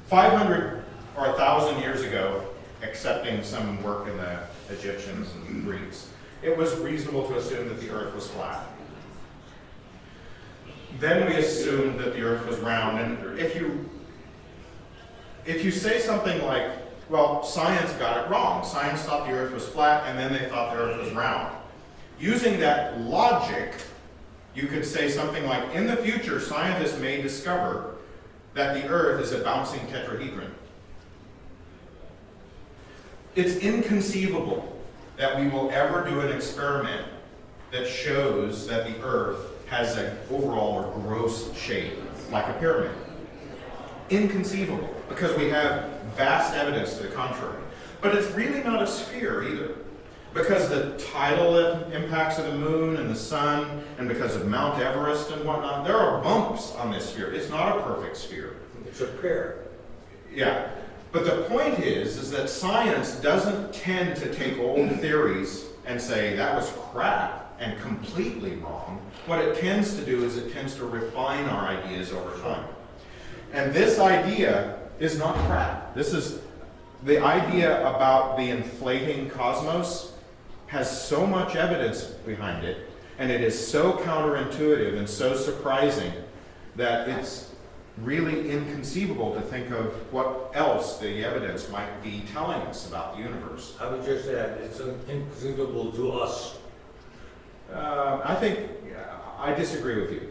500 or 1,000 years ago, accepting some work in the Egyptians and Greeks, it was reasonable to assume that the earth was flat. Then we assumed that the earth was round. And if you say something like, well, science got it wrong. Science thought the earth was flat, and then they thought the earth was round. Using that logic, you could say something like, in the future, scientists may discover that the earth is a bouncing tetrahedron. It's inconceivable that we will ever do an experiment that shows that the earth has an overall or gross shape, like a pyramid. Inconceivable, because we have vast evidence to the contrary. But it's really not a sphere either, because the tidal impacts of the moon and the sun, and because of Mount Everest and whatnot, there are bumps on this sphere. It's not a perfect sphere. It's a pear. Yeah. But the point is that science doesn't tend to take old theories and say that was crap and completely wrong. What it tends to do is it tends to refine our ideas over time. And this idea is not crap. This is the idea about the inflating cosmos has so much evidence behind it, and it is so counterintuitive and so surprising that it's really inconceivable to think of what else the evidence might be telling us about the universe. I would just add, it's inconceivable to us. I think I disagree with you.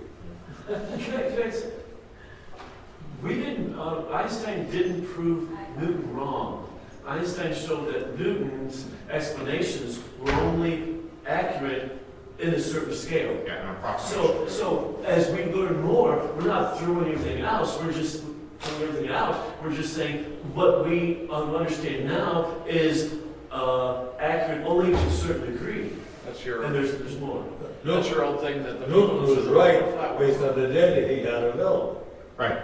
Einstein didn't prove Newton wrong. Einstein showed that Newton's explanations were only accurate in a certain scale. Yeah, an approximation. So as we learn more, we're not throwing anything else. We're just throwing everything out. We're just saying what we understand now is accurate only to a certain degree. That's your, And there's more. that's your old thing that the Newton was right based on the data he got available. Right.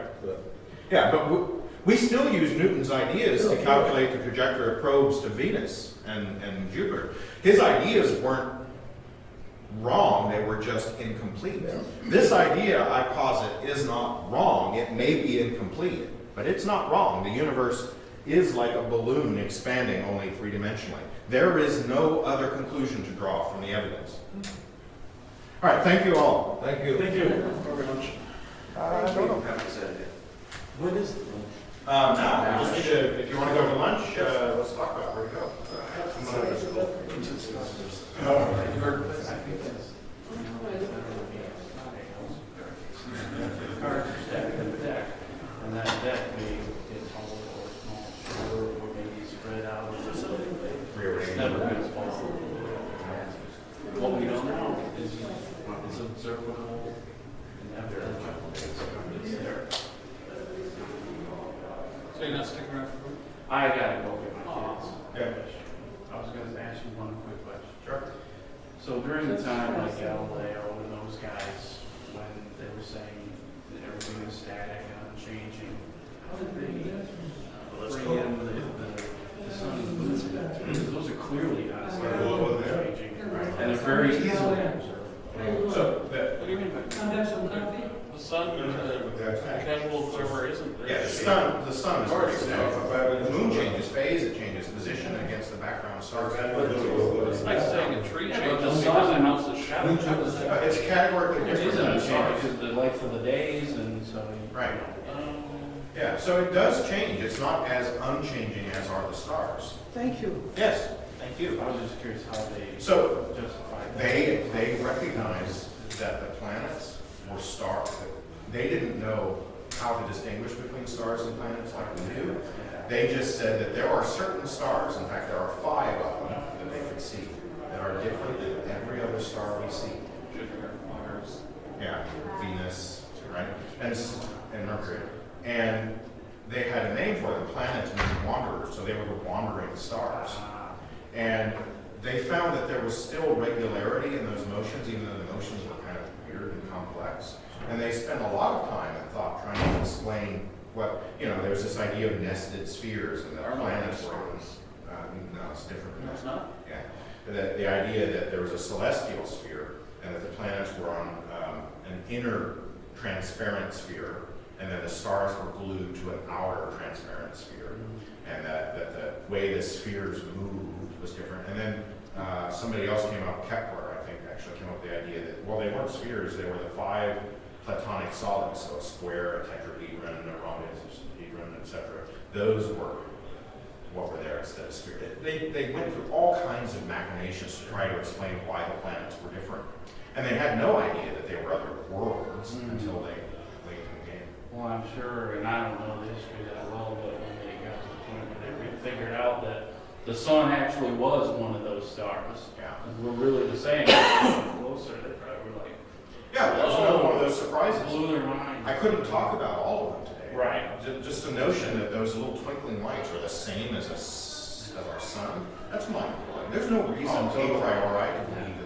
Yeah, but we still use Newton's ideas to calculate the trajectory of probes to Venus and Jupiter. His ideas weren't wrong, they were just incomplete. This idea, I posit, is not wrong. It may be incomplete, but it's not wrong. The universe is like a balloon expanding only three-dimensionally. There is no other conclusion to draw from the evidence. All right, thank you all. Thank you. Thank you very much. I don't know. What is it? Now, we just need to, if you want to go to lunch, let's talk about where to go. Cards are stacked in the deck, and that deck may get tall or small, or maybe spread out or something. It's never going to fall. What we don't know is it's observable and it's there. So you're not sticking around for food? I gotta go get my kids. Yeah. I was gonna ask you one quick question. Sure. So during the time like Galileo and those guys, when they were saying that everything is static and unchanging, how did they bring in the sun and moon? Because those are clearly not static and unchanging, and they're very easily observed. So, What do you mean by that? The sun, the casual observer isn't there. yeah, the sun is pretty static, but the moon changes phase, it changes position against the background stars. It's like saying a tree changes because it melts the shadow. It's categorically It different isn't than a the change stars. because the length of the days and so. Right. Yeah, so it does change. It's not as unchanging as are the stars. Thank you. Yes, thank you. I was just curious how they So justified that. they recognized that the planets were stars. They didn't know how to distinguish between stars and planets like we do. They just said that there are certain stars, in fact there are 5 of them that they could see, that are different than every other star we see. Jupiter, Mars. Yeah, Venus, right? And Mercury. And they had a name for them, planets meaning wanderers, so they were the wandering stars. And they found that there was still regularity in those motions, even though the motions were kind of weird and complex. And they spent a lot of time and thought trying to explain what, there's this idea of nested spheres and that planets were, no, it's different than that. It's not? Yeah. The idea that there was a celestial sphere and that the planets were on an inner transparent sphere, and then the stars were glued to an outer transparent sphere, and that the way the spheres moved was different. And then somebody else came up, Kepler, I think, actually came up with the idea that, well, they weren't spheres, they were the 5 Platonic solids, so a square, a tetrahedron, a rhombohedron, etc. Those were what were there instead of spheres. They went through all kinds of machinations to try to explain why the planets were different. And they had no idea that they were other worlds until they late in the game. Well, I'm sure, and I don't know the history that well, but when they got to the point where they figured out that the sun actually was one of those stars. Yeah. And we're really the same. Closer, they probably were like, Yeah, that was another one of those surprises. blew their mind. I couldn't talk about all of them today. Right. Just the notion that those little twinkling lights are the same as our sun, that's mind-blowing. There's no reason a priori to believe that